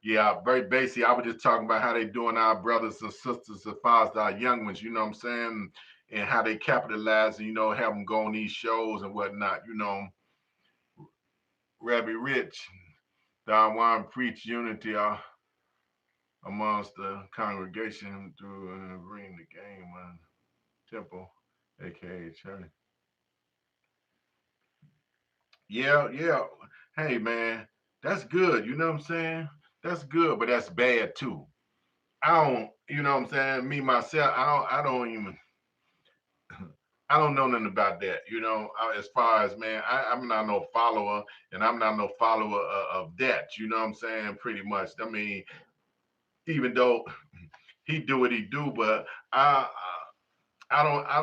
yeah, very basic. I was just talking about how they doing our brothers and sisters as far as our young ones, you know what I'm saying? And how they capitalize and, have them go on these shows and whatnot, Rabbi Rich, Don Juan preach unity amongst the congregation through bring the game on temple, aka church. Yeah, yeah. Hey man, that's good. You know what I'm saying? That's good, but that's bad too. I don't, you know what I'm saying? Me myself, I don't know nothing about that. As far as man, I'm not no follower, and I'm not no follower of that. You know what I'm saying? Pretty much. I mean, even though he do what he do, but I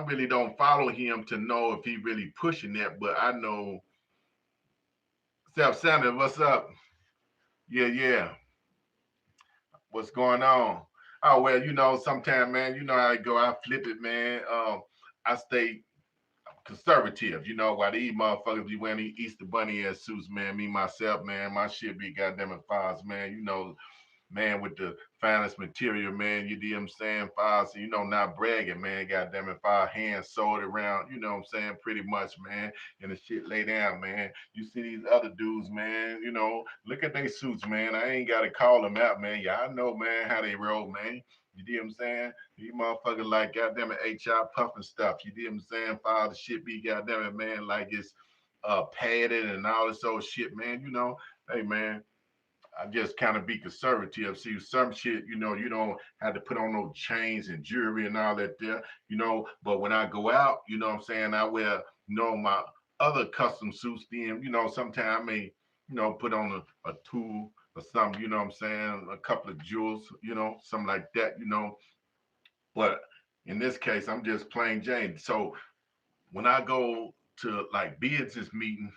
really don't follow him to know if he really pushing that. But I know, Self Sanders, what's up? Yeah, yeah. What's going on? Oh well, sometimes, man, you know how I go. I flip it, man. I stay conservative, while these motherfuckers be wearing these Easter bunny ass suits, man. Me myself, man, my shit be goddamn it files, man. Man, with the finest material, man. You know what I'm saying? Files, not bragging, man. Goddamn it, five hands sold around, you know what I'm saying? Pretty much, man. And the shit lay down, man. You see these other dudes, man, look at their suits, man. I ain't gotta call them out, man. Yeah, I know, man, how they roll, man. You know what I'm saying? These motherfuckers like goddamn it HR puffing stuff. You know what I'm saying? File the shit be goddamn it, man, like it's padded and all this old shit, man. Hey man, I just kind of be conservative. See, some shit, you don't have to put on no chains and jewelry and all that there, But when I go out, you know what I'm saying, I wear, my other custom suits. Then, sometimes I may, put on a tool or something, you know what I'm saying, a couple of jewels, something like that, But in this case, I'm just plain Jane. So when I go to like business meeting,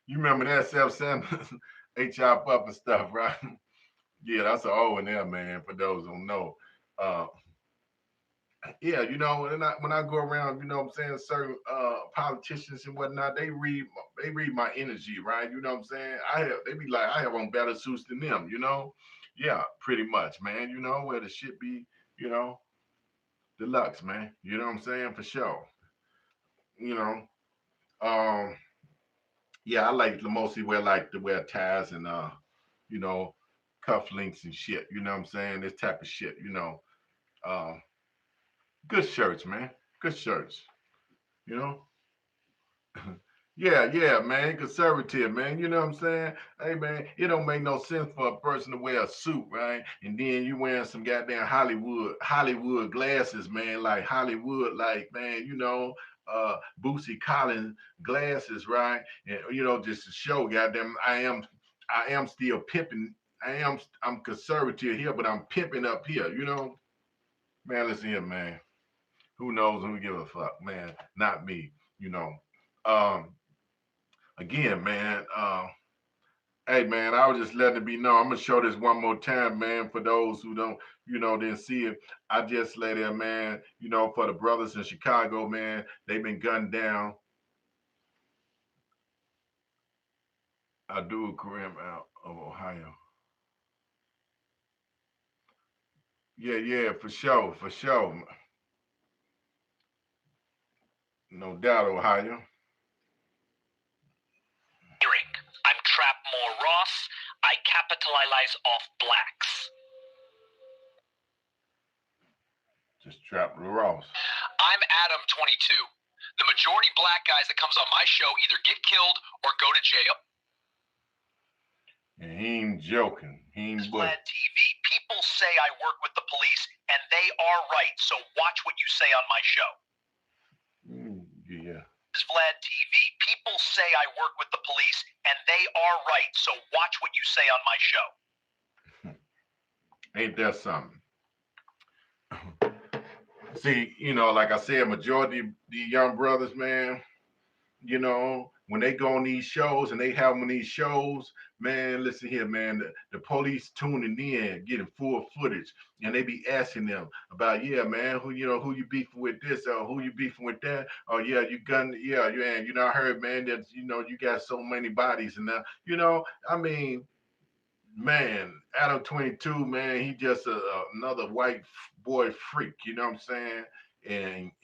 you remember that Self Sanders HR up and stuff, right? Yeah, that's an O in there, man. For those who don't know, uh, yeah, when I go around, you know what I'm saying, certain politicians and whatnot, they read my energy, right? You know what I'm saying? They be like, I have on better suits than them, Yeah, pretty much, man. Where the shit be, you know, deluxe, man. You know what I'm saying? For sure. You know, um, yeah, I like to mostly wear ties and you know, cufflinks and shit. You know what I'm saying? This type of shit. Um, good shirts, man. Good shirts. You know. Yeah, yeah, man. Conservative, man. You know what I'm saying? Hey, man, it don't make no sense for a person to wear a suit, right? And then you wearing some goddamn Hollywood glasses, man. Like Hollywood, like man, Bootsy Collins glasses, right? And just to show, goddamn, I am still pimping. I'm conservative here, but I'm pimping up here. Man. Listen here, man. Who knows? Who give a fuck, man? Not me. You know. Um, Again, man. Hey, man, I was just letting it be known. I'm gonna show this one more time, man, for those who don't, didn't see it. I just lay there, man. For the brothers in Chicago, man, they've been gunned down. I do a career out of Ohio. Yeah, yeah, for sure, for sure. No doubt, Ohio. I'm Trapmore Ross. I capitalize off blacks. Just Trap Ross. I'm Adam 22. The majority black guys that comes on my show either get killed or go to jail. And he ain't joking. He ain't Vlad TV. People say I work with the police, and they are right. So watch what you say on my show. Yeah. Vlad TV. People say I work with the police, and they are right. So watch what you say on my show. Ain't that something? See, like I said, majority of the young brothers, man, when they go on these shows and they have them on these shows, man, listen here, man, the police tuning in, getting full footage, and they be asking them about, yeah, man, who you beefing with this, or who you beefing with that, oh yeah, and I heard, man, that you got so many bodies, and I mean, man, Adam 22, man, he just another white boy freak, you know what I'm saying?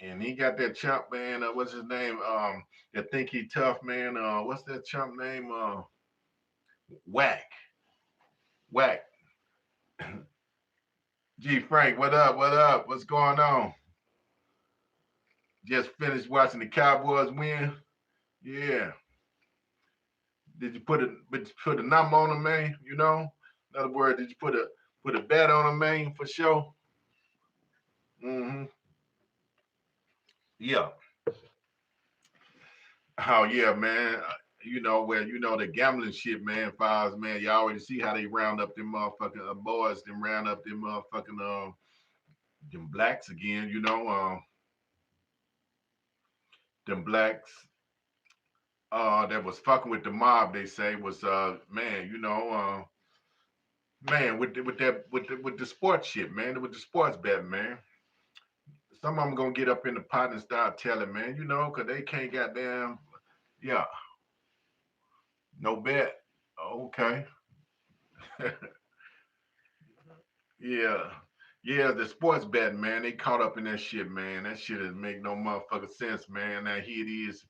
And he got that chump, man. What's his name? That think he tough, man. What's that chump name? Whack, Whack. G Frank, what up? What up? What's going on? Just finished watching the Cowboys win. Yeah, Did you put a number on them, man? You know, in other words, did you put a bet on them, man, for sure? Mm-hmm. Yeah. Oh yeah, man. You know where the gambling shit, man. Files, man. You already see how they round up them motherfucking boys, them round up them motherfucking them blacks again. Them blacks that was fucking with the mob. They say was man. Man with the sports shit, man. With the sports bet, man. Some of them gonna get up in the pot and start telling, man. Cause they can't goddamn. Yeah, no bet. Okay. Yeah. Yeah, the sports betting, man, they caught up in that shit, man. That shit doesn't make no motherfucking sense, man. Now here it is,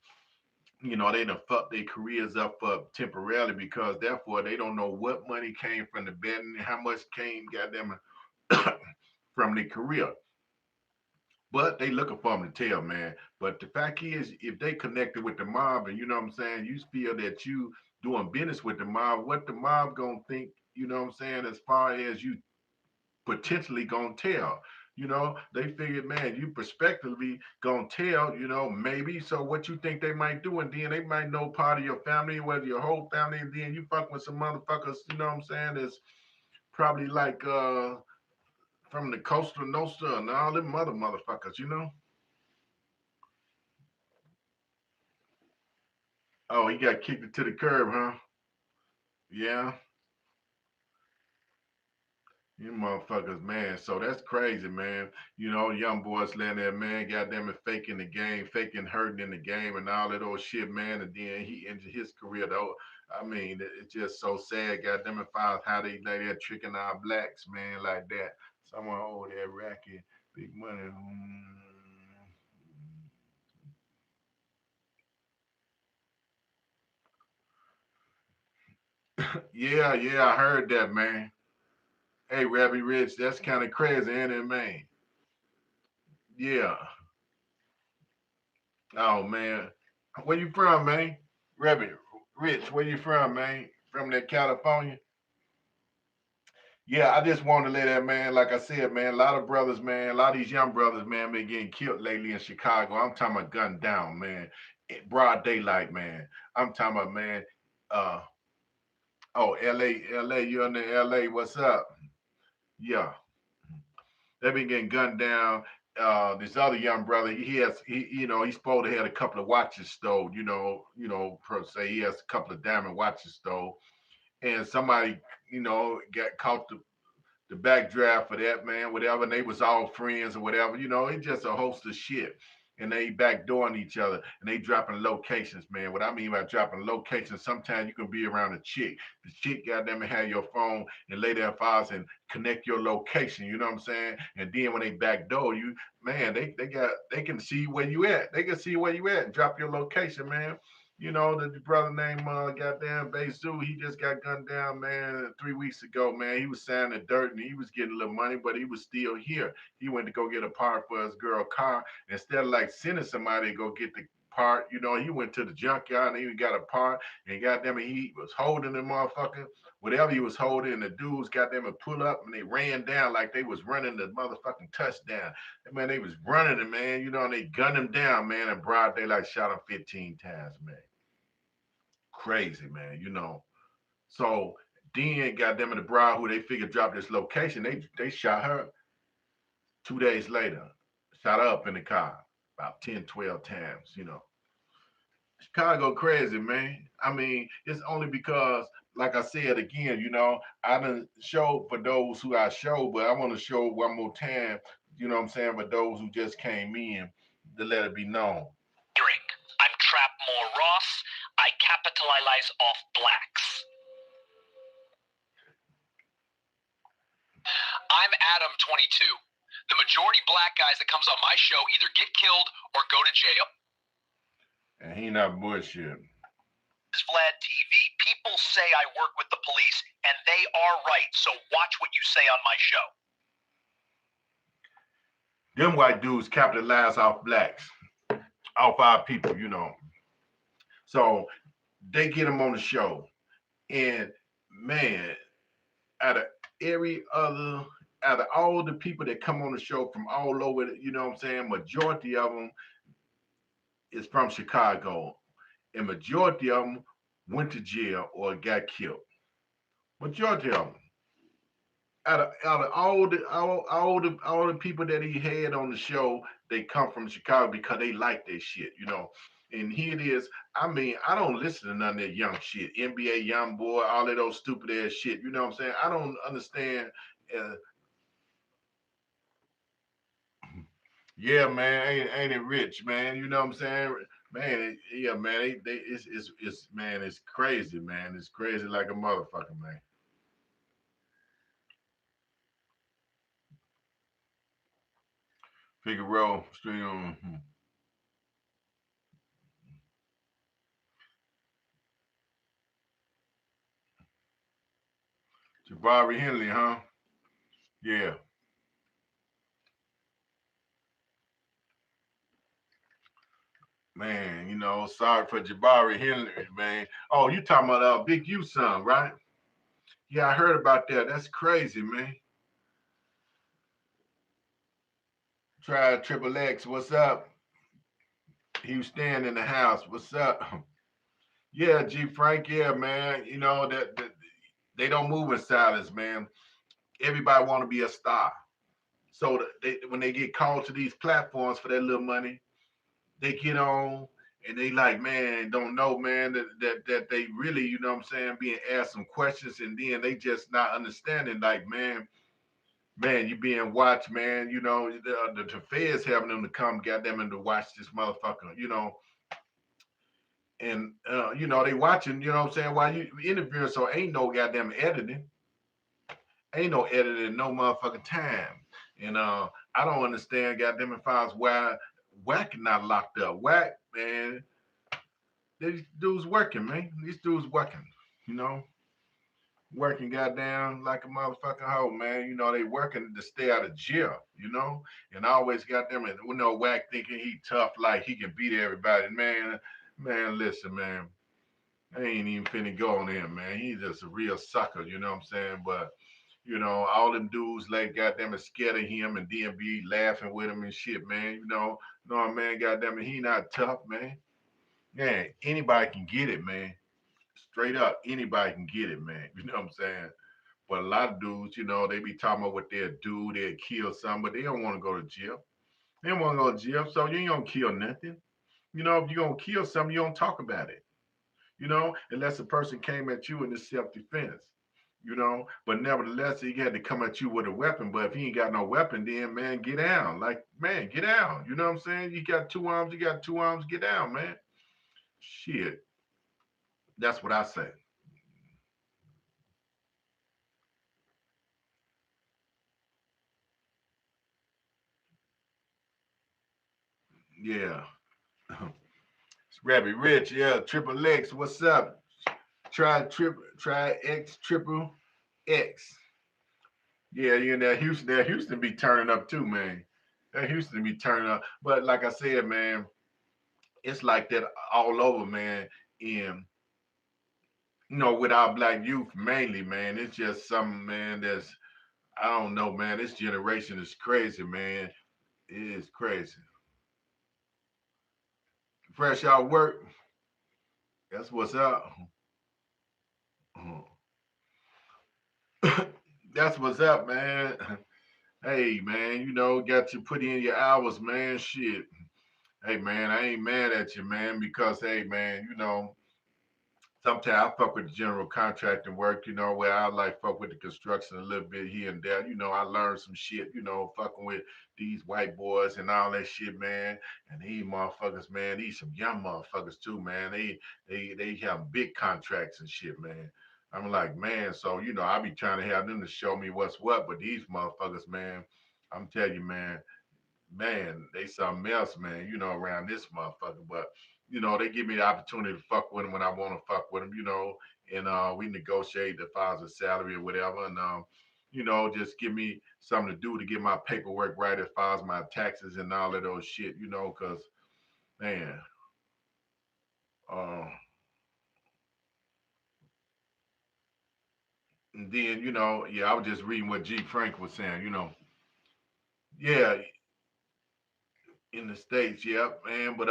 they done fucked their careers up temporarily because therefore they don't know what money came from the betting and how much came, goddamn it, from their career. But they looking for them to tell, man. But the fact is, if they connected with the mob and you know what I'm saying, you feel that you doing business with the mob, what the mob gonna think, you know what I'm saying, as far as you potentially gonna tell. They figured, man, you prospectively gonna tell, maybe. So what you think they might do, and then they might know part of your family, whether your whole family, and then you fuck with some motherfuckers, you know what I'm saying, that's probably like from the coastal Nostra and all them other motherfuckers. Oh, he got kicked it to the curb, huh? Yeah. You motherfuckers, man. So that's crazy, man. Young boys laying there, man, goddamn it, faking the game, faking hurting in the game and all that old shit, man. And then he ended his career, though. I mean, it's just so sad, goddamn it, files how they lay there tricking our blacks, man, like that. Someone over there racking big money. Yeah, yeah, I heard that, man. Hey, Rabbi Rich, that's kind of crazy, ain't it, man? Yeah. Oh, man. Where you from, man? Rebby, Rich, where you from, man? From that California? Yeah, I just want to let that, man, like I said, man, a lot of brothers, man, a lot of these young brothers, man, been getting killed lately in Chicago. I'm talking about gunned down, man. Broad daylight, man. I'm talking about, man, uh, oh, LA, you in the LA, what's up? Yeah, they been getting gunned down. This other young brother, he's supposed to have a couple of watches stole, per se. He has a couple of diamond watches stole. And somebody, got caught the backdraft for that, man, whatever, and they was all friends or whatever, it's just a host of shit. And they backdooring each other and they dropping locations, man. What I mean by dropping locations, sometimes you can be around a chick. The chick goddamn have your phone and lay their files and connect your location, you know what I'm saying? And then when they backdoor you, man, they can see where you at. They can see where you at and drop your location, man. The brother named goddamn Bezu, he just got gunned down, man, 3 weeks ago, man. He was signing the dirt and he was getting a little money, but he was still here. He went to go get a part for his girl car. Instead of like sending somebody to go get the part, he went to the junkyard and he got a part and goddamn it, he was holding the motherfucker, whatever he was holding, and the dudes goddamn it pull up and they ran down like they was running the motherfucking touchdown. And man, they was running him, man, and they gunned him down, man, and broad daylight shot him 15 times, man. Crazy, man. So then, goddamn it, the bride who they figured dropped this location, they shot her 2 days later. Shot her up in the car about 10, 12 times. Chicago crazy, man. I mean, it's only because, like I said again, I done show for those who I show, but I want to show one more time, what I'm saying, for those who just came in to let it be known. I'm Trapmore Ross. I capitalize off blacks. I'm Adam 22. The majority black guys that comes on my show either get killed or go to jail. And he not bullshit. This is Vlad TV. People say I work with the police, and they are right, so watch what you say on my show. Them white dudes capitalize off blacks, off our people. So they get them on the show, and man, out of every other, out of all the people that come on the show from all over, you know what I'm saying, majority of them is from Chicago, and majority of them went to jail or got killed. Majority of them. Out of all the people that he had on the show, they come from Chicago because they like that shit, you know. And here it is. I mean, I don't listen to none of that young shit. NBA young boy, all of those stupid ass shit. You know what I'm saying? I don't understand. Uh, yeah, man, ain't it rich, man? You know what I'm saying? Man, yeah, man, it's man, it's crazy, man. It's crazy like a motherfucker, man. Figaro, stream on Jabari Henley, huh? Yeah. Man, sorry for Jabari Henry, man. Oh, you talking about Big U son, right? Yeah, I heard about that. That's crazy, man. Try Triple X. What's up? He was staying in the house. What's up? Yeah, G Frank. Yeah, man. You know that they don't move in silence, man. Everybody want to be a star. So when they get called to these platforms for that little money, they get on and they like, man, don't know, man, that they really, you know what I'm saying, being asked some questions and then they just not understanding, like, man, you being watched, man. You know, the feds having them to come, goddamn, and to watch this motherfucker, and they watching, you know what I'm saying, while you interviewing, so ain't no goddamn editing, ain't no editing, no motherfucking time, and I don't understand, goddamn, if I was whack not locked up, whack, man. These dudes working, man. These dudes working, you know, working goddamn like a motherfucking hoe, man. You know, they working to stay out of jail, and I always got them and whack thinking he tough, like he can beat everybody. Man, listen, man. I ain't even finna go on him, man. He's just a real sucker, you know what I'm saying? But all them dudes like goddamn it scared of him and then be laughing with him and shit, man. No man, goddamn it, he not tough, man. Yeah, anybody can get it, man. Straight up, anybody can get it, man. You know what I'm saying? But a lot of dudes, they be talking about what they'll do, they'll kill something, but they don't want to go to jail. They don't want to go to jail, so you ain't gonna kill nothing. If you're gonna kill something, you don't talk about it. Unless a person came at you in self-defense. But nevertheless, he had to come at you with a weapon. But if he ain't got no weapon, then man, get down. Like, man, get down. You know what I'm saying? You got two arms, get down, man. Shit. That's what I say. Yeah. It's Rabbi Rich, yeah, Triple X, what's up? Try X Triple X. Yeah, that Houston be turning up too, man. That Houston be turning up. But like I said, man, it's like that all over, man. And with our black youth mainly, man. It's just something, man, that's I don't know, man. This generation is crazy, man. It is crazy. Fresh out work. That's what's up. That's what's up, man. Hey, man, got you put in your hours, man. Shit. Hey, man, I ain't mad at you, man, because, hey, man, sometimes I fuck with the general contracting work, where I like fuck with the construction a little bit here and there. I learned some shit, fucking with these white boys and all that shit, man. And these motherfuckers, man, these some young motherfuckers too, man. They have big contracts and shit, man. I'm like, man, so I be trying to have them to show me what's what, but these motherfuckers, man, I'm telling you, man, they something else, man, around this motherfucker. But, they give me the opportunity to fuck with them when I want to fuck with them, and we negotiate the files of salary or whatever. And, just give me something to do to get my paperwork right as far as my taxes and all of those shit, because, man, uh, And then, yeah, I was just reading what G Frank was saying, yeah, in the States, yep, man. But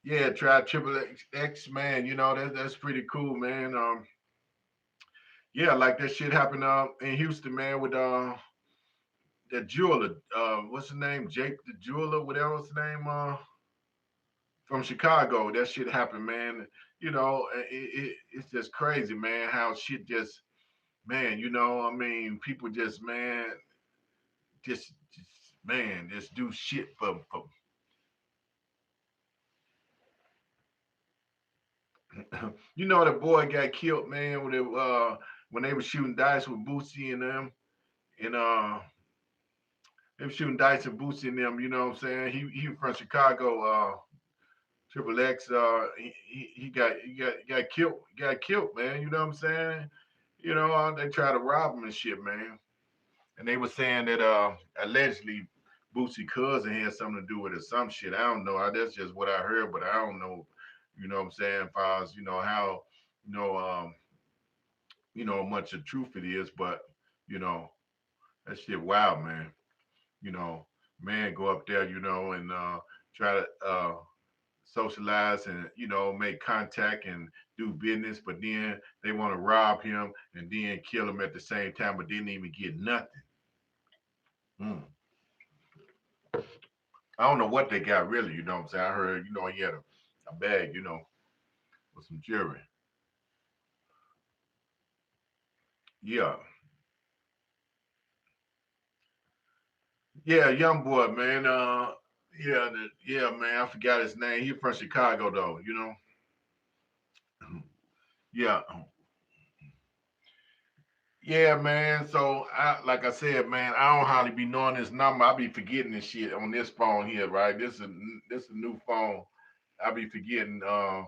yeah, try Triple X, man. That's pretty cool, man. Yeah, like that shit happened in Houston, man, with that jeweler. What's his name? Jake the jeweler, whatever his name. From Chicago, that shit happened, man. It's just crazy, man. How shit just, man. I mean, people just, man, man, just do shit for. The boy got killed, man, when they were shooting dice with Boosie and them, and they were shooting dice and Boosie and them. You know what I'm saying? He was from Chicago. Triple X, he got killed. Got killed, man. You know what I'm saying? They tried to rob him and shit, man. And they were saying that allegedly Boosie cousin had something to do with it, some shit. I don't know. That's just what I heard, but I don't know. You know what I'm saying? As far as how you know much of truth it is, but you know that shit wild, man. You know, man, go up there, and try to socialize and make contact and do business, but then they want to rob him and then kill him at the same time, but didn't even get nothing. Mm. I don't know what they got really. You know what I'm saying? I heard he had a bag, with some jewelry. Yeah, yeah, young boy, man. Yeah, yeah, man. I forgot his name. He from Chicago though. Yeah, yeah, man. So like I said, man, I don't hardly be knowing this number. I be forgetting this shit on this phone here, right? This a new phone. I be forgetting the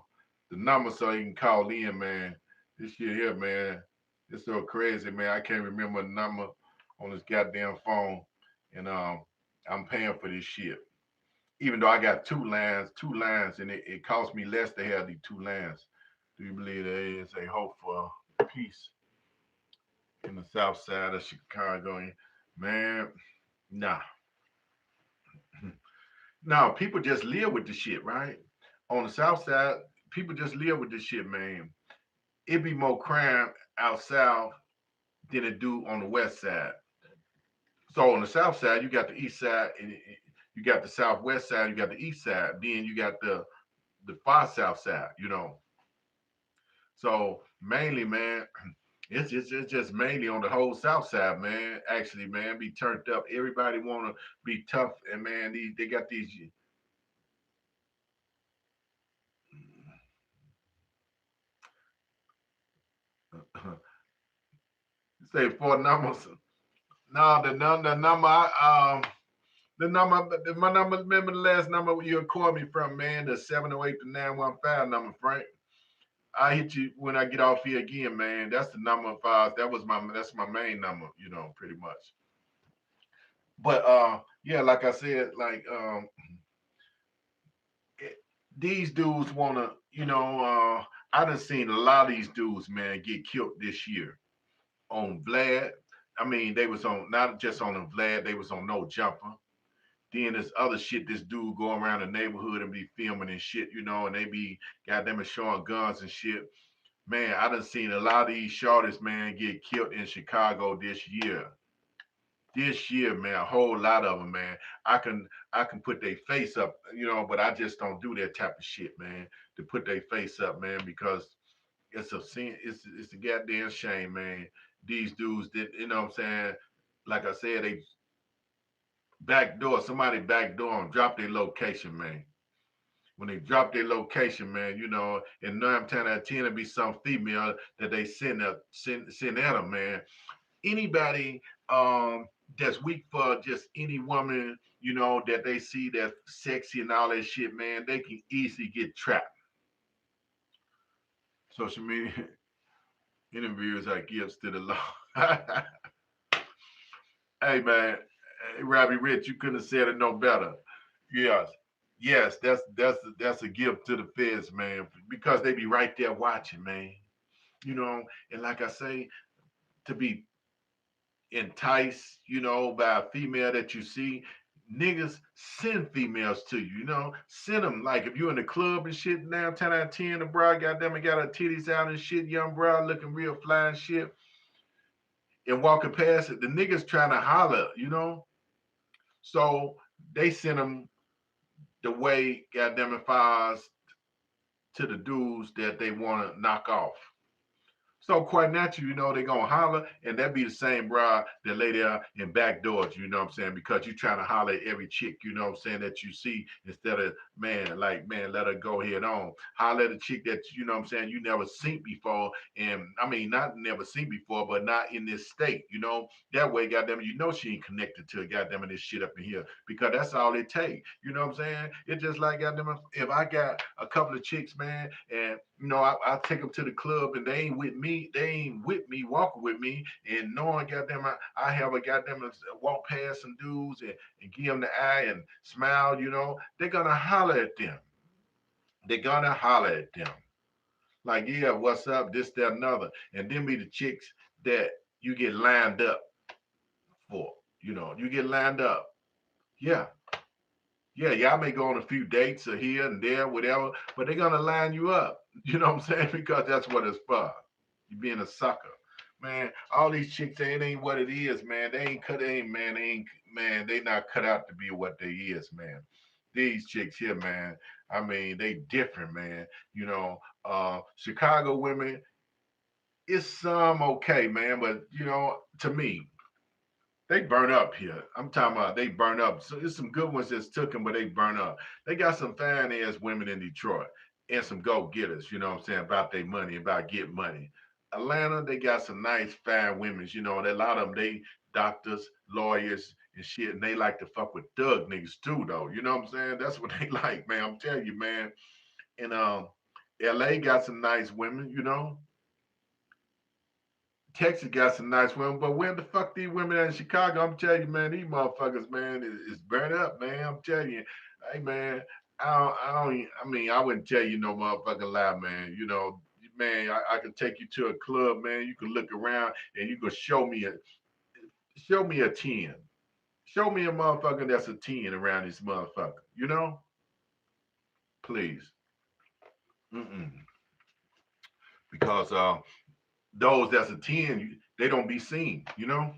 number so you can call in, man. This shit here, man. It's so crazy, man. I can't remember the number on this goddamn phone, and I'm paying for this shit. Even though I got two lines, and it cost me less to have these two lines. Do you believe there is a hope for peace in the south side of Chicago? Man, nah. Now people just live with the shit, right? On the south side, people just live with this shit, man. It be more crime out south than it do on the west side. So on the south side, you got the east side, and you got the southwest side, you got the east side, then you got the far south side. So mainly, man, it's just mainly on the whole south side, man. Actually, man, be turned up. Everybody wanna be tough, and man, they got these. Say four numbers. No, the number the number my number. Remember the last number you called me from, man? The 708 to 915 number, Frank. I hit you when I get off here again, man. That's the number of files. That's my main number, pretty much. But yeah, like I said, like these dudes wanna, I done seen a lot of these dudes, man, get killed this year on Vlad. I mean, they was on not just on the Vlad, they was on No Jumper. Then there's other shit this dude go around the neighborhood and be filming and shit, and they be goddamn showing guns and shit. Man, I done seen a lot of these shorties, man, get killed in Chicago this year. This year, man, a whole lot of them, man. I can put their face up, but I just don't do that type of shit, man. To put their face up, man, because it's a sin. It's a goddamn shame, man. These dudes did, what I'm saying? Like I said, they backdoor somebody backdoor them, drop their location, man. When they drop their location, man, and 9 times out of 10 it'll be some female that they send at them, man. Anybody that's weak for just any woman, that they see that's sexy and all that shit, man, they can easily get trapped. Social media interviews are gifts to the law. Hey man, hey, Robbie Rich, you couldn't have said it no better. Yes. Yes, that's a gift to the feds, man, because they be right there watching, man. And like I say, to be enticed, by a female that you see, niggas send females to you, send them. Like if you in the club and shit now, 10 out of 10, the bra, goddamn it, got her titties out and shit, young bra looking real fly and shit, and walking past it, the niggas trying to holler, So they send them the way, goddamn it, fires to the dudes that they want to knock off. So quite natural, they gonna holler, and that be the same bra that lay there in back doors, you know what I'm saying? Because you trying to holler at every chick, you know what I'm saying, that you see, instead of, man, like, man, let her go head on. Holler at a chick that, you know what I'm saying, you never seen before. And I mean, not never seen before, but not in this state, That way, goddamn it, she ain't connected to goddamn it, this shit up in here. Because that's all it take. You know what I'm saying? It's just like, goddamn it, if I got a couple of chicks, man, and I take them to the club and they ain't with me, walking with me, and knowing, goddamn, I have a goddamn walk past some dudes and give them the eye and smile, they're gonna holler at them. They're gonna holler at them. Like, yeah, what's up, this, that, another. And then be the chicks that you get lined up for. You get lined up. Yeah, yeah, y'all may go on a few dates or here and there, whatever, but they're gonna line you up. You know what I'm saying? Because that's what it's for. You being a sucker. Man, all these chicks, it ain't what it is, man. They ain't cut ain't man, they ain't man, they not cut out to be what they is, man. These chicks here, man, I mean, they different, man. Chicago women, it's some okay, man, but to me, they burn up here. I'm talking about they burn up. So there's some good ones that's took them, but they burn up. They got some fine ass women in Detroit and some go getters, you know what I'm saying, about their money, about getting money. Atlanta, they got some nice fine women, a lot of them, they doctors, lawyers, and shit, and they like to fuck with thug niggas too, though. You know what I'm saying? That's what they like, man. I'm telling you, man. And LA got some nice women, Texas got some nice women, but where the fuck these women at in Chicago? I'm telling you, man, these motherfuckers, man, is burnt up, man. I'm telling you, hey, man, I mean, I wouldn't tell you no motherfucking lie, man. Man, I can take you to a club, man. You can look around and you can show me a 10. Show me a motherfucker that's a 10 around this motherfucker, Please. Mm-mm. Because those that's a 10, they don't be seen. Do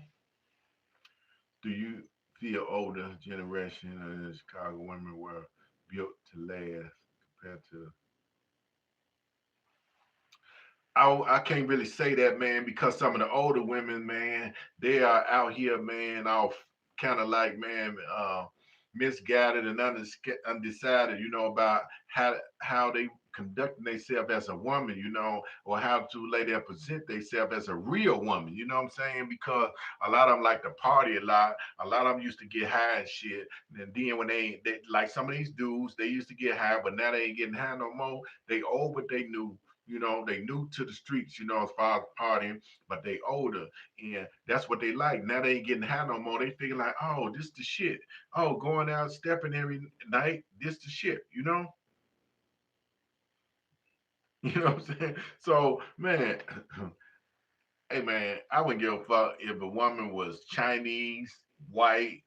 you feel older generation of the Chicago women were built to last compared to? I can't really say that, man, because some of the older women, man, they are out here, man, off kind of like, man, misguided and undecided, about how they conducting themselves as a woman, or how to lay there present themselves as a real woman. You know what I'm saying? Because a lot of them like to party a lot. A lot of them used to get high and shit. And then when they like some of these dudes, they used to get high, but now they ain't getting high no more. They old, but they new. They new to the streets, as far as partying, but they older. And that's what they like. Now they ain't getting high no more. They figure like, oh, this the shit. Oh, going out stepping every night, this the shit, You know what I'm saying? So, man, hey man, I wouldn't give a fuck if a woman was Chinese, white,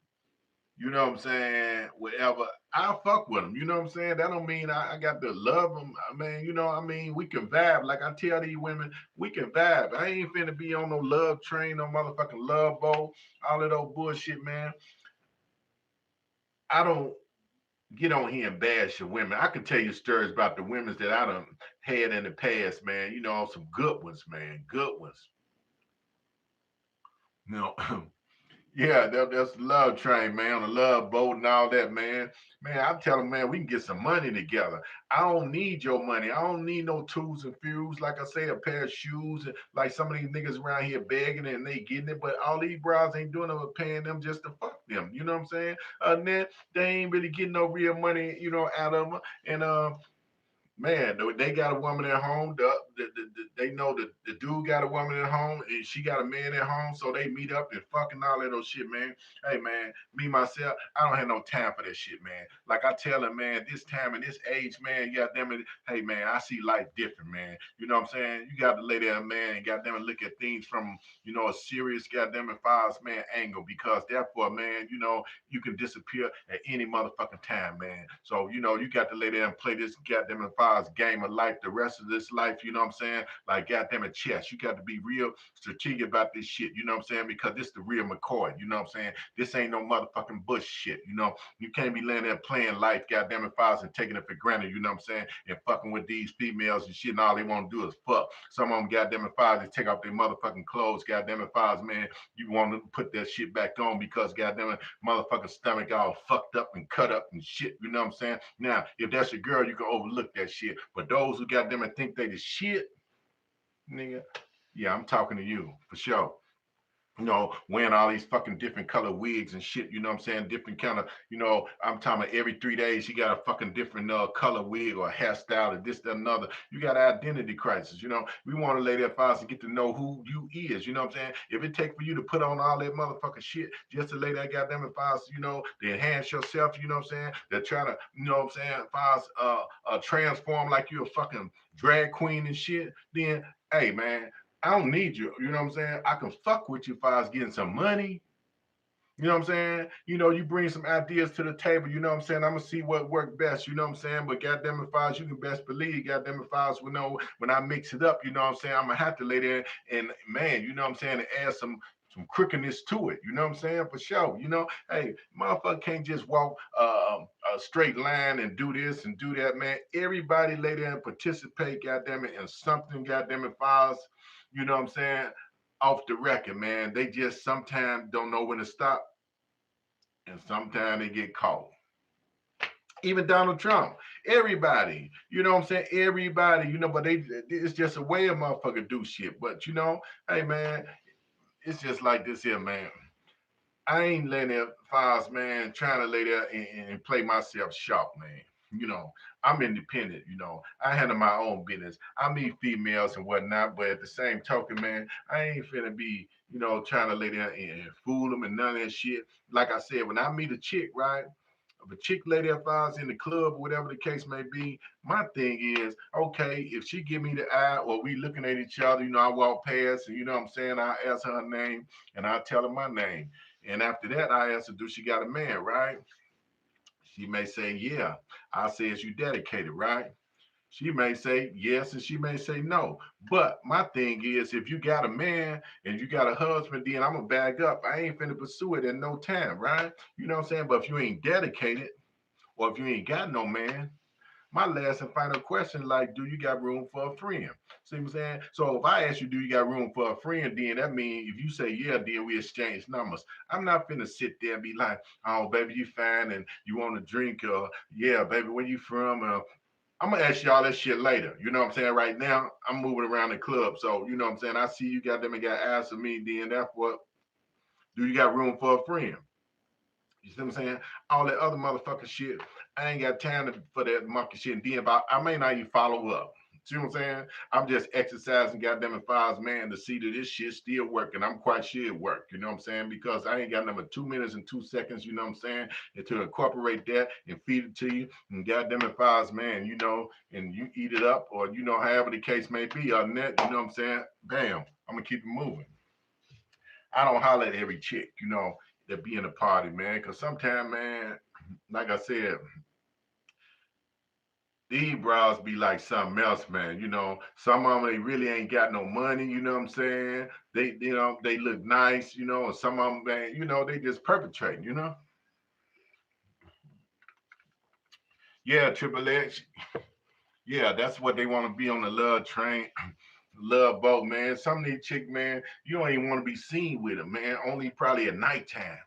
you know what I'm saying? Whatever. I'll fuck with them. You know what I'm saying? That don't mean I got to love them. I mean, we can vibe. Like I tell these women, we can vibe. I ain't finna be on no love train, no motherfucking love boat, all of those bullshit, man. I don't get on here and bash your women. I can tell you stories about the women that I done had in the past, man. Some good ones, man. Good ones. You know, Yeah, that's the love train, man, the love boat and all that, man. Man, I'm telling man, we can get some money together. I don't need your money. I don't need no tools and fuels. Like I say, a pair of shoes, and like some of these niggas around here begging and they getting it, but all these bras ain't doing them but paying them just to fuck them. You know what I'm saying? And then they ain't really getting no real money, out of them. And man, they got a woman at home. They know the dude got a woman at home, and she got a man at home, so they meet up and fucking all that old shit, man. Hey, man, me myself, I don't have no time for that shit, man. Like I tell him, man, this time and this age, man, goddamn it, hey, man, I see life different, man. You know what I'm saying? You got to lay there, man, and goddamn it, look at things from a serious goddamn it files, man, angle, because therefore, man, you can disappear at any motherfucking time, man. So, you got to lay there and play this goddamn it files game of life the rest of this life, you know what I'm saying? Like goddamn it chess. You got to be real strategic about this shit, you know what I'm saying? Because this the real McCoy, you know what I'm saying? This ain't no motherfucking bush shit, you know. You can't be laying there playing life, goddamn it files, and taking it for granted, you know what I'm saying? And fucking with these females and shit, and all they want to do is fuck. Some of them goddamn it files, they take off their motherfucking clothes, goddamn it files, man. You want to put that shit back on because goddamn it, motherfucking stomach all fucked up and cut up and shit. You know what I'm saying? Now, if that's your girl, you can overlook that shit. But those who goddamn it think they the shit, nigga, yeah, I'm talking to you for sure. Wearing all these fucking different color wigs and shit, you know what I'm saying? Different kind of, I'm talking about every 3 days you got a fucking different color wig or hairstyle or this, that, another. You got an identity crisis, We want to lay there files to get to know who you is, you know what I'm saying? If it take for you to put on all that motherfucking shit just to lay that goddamn files, to enhance yourself, you know what I'm saying? They're trying to, you know what I'm saying, files transform like you're a fucking drag queen and shit, then hey man, I don't need you. You know what I'm saying? I can fuck with you if I was getting some money. You know what I'm saying? You bring some ideas to the table. You know what I'm saying? I'm gonna see what worked best. You know what I'm saying? But goddamn it, files, you can best believe. Goddamn it, files, when I mix it up. You know what I'm saying? I'm gonna have to lay there and man, you know what I'm saying, and add some crookedness to it. You know what I'm saying? For sure. Hey, motherfucker can't just walk a straight line and do this and do that, man. Everybody lay there and participate, goddamn it, in something, goddamn it, files. You know what I'm saying? Off the record, man. They just sometimes don't know when to stop and sometimes they get caught. Even Donald Trump, everybody, you know what I'm saying? Everybody, but it's just a way a motherfucker do shit. But hey man, it's just like this here, man. I ain't letting that files, man, trying to lay there and play myself sharp, man. You know, I'm independent, I handle my own business. I meet females and whatnot, but at the same token, man, I ain't finna be, trying to lay there and fool them and none of that shit. Like I said, when I meet a chick, right? If a chick lay there files in the club, whatever the case may be, my thing is, okay, if she give me the eye or we looking at each other, I walk past and you know what I'm saying, I ask her name and I tell her my name. And after that, I ask her, do she got a man, right? She may say, yeah. I say, is you dedicated, right? She may say yes and she may say no. But my thing is, if you got a man and you got a husband, then I'm going to back up. I ain't finna pursue it in no time, right? You know what I'm saying? But if you ain't dedicated or if you ain't got no man, my last and final question, like, do you got room for a friend? See what I'm saying? So if I ask you, do you got room for a friend, then that means if you say yeah, then we exchange numbers. I'm not finna sit there and be like, oh, baby, you fine and you want to drink, yeah, baby, where you from? I'm gonna ask y'all that shit later. You know what I'm saying? Right now, I'm moving around the club. So, you know what I'm saying? I see you got them and got asked of me, then that's what do you got room for a friend? You see what I'm saying? All that other motherfucking shit. I ain't got time for that monkey shit. And then I may not even follow up. See what I'm saying? I'm just exercising goddamn it files, man, to see that this shit still working. I'm quite sure it work. You know what I'm saying? Because I ain't got number 2 minutes and 2 seconds, you know what I'm saying? And to incorporate that and feed it to you. And goddamn it files, man, and you eat it up or, however the case may be on that, you know what I'm saying? Bam, I'm going to keep it moving. I don't holler at every chick, that be in the party, man. Cause sometimes, man, like I said, these bras be like something else, man. Some of them they really ain't got no money. You know what I'm saying? They look nice. And some of them, man, they just perpetrating. Yeah, Triple X. Yeah, that's what they want to be on the love train, love boat, man. Some of these chicks, man, you don't even want to be seen with them, man. Only probably at nighttime.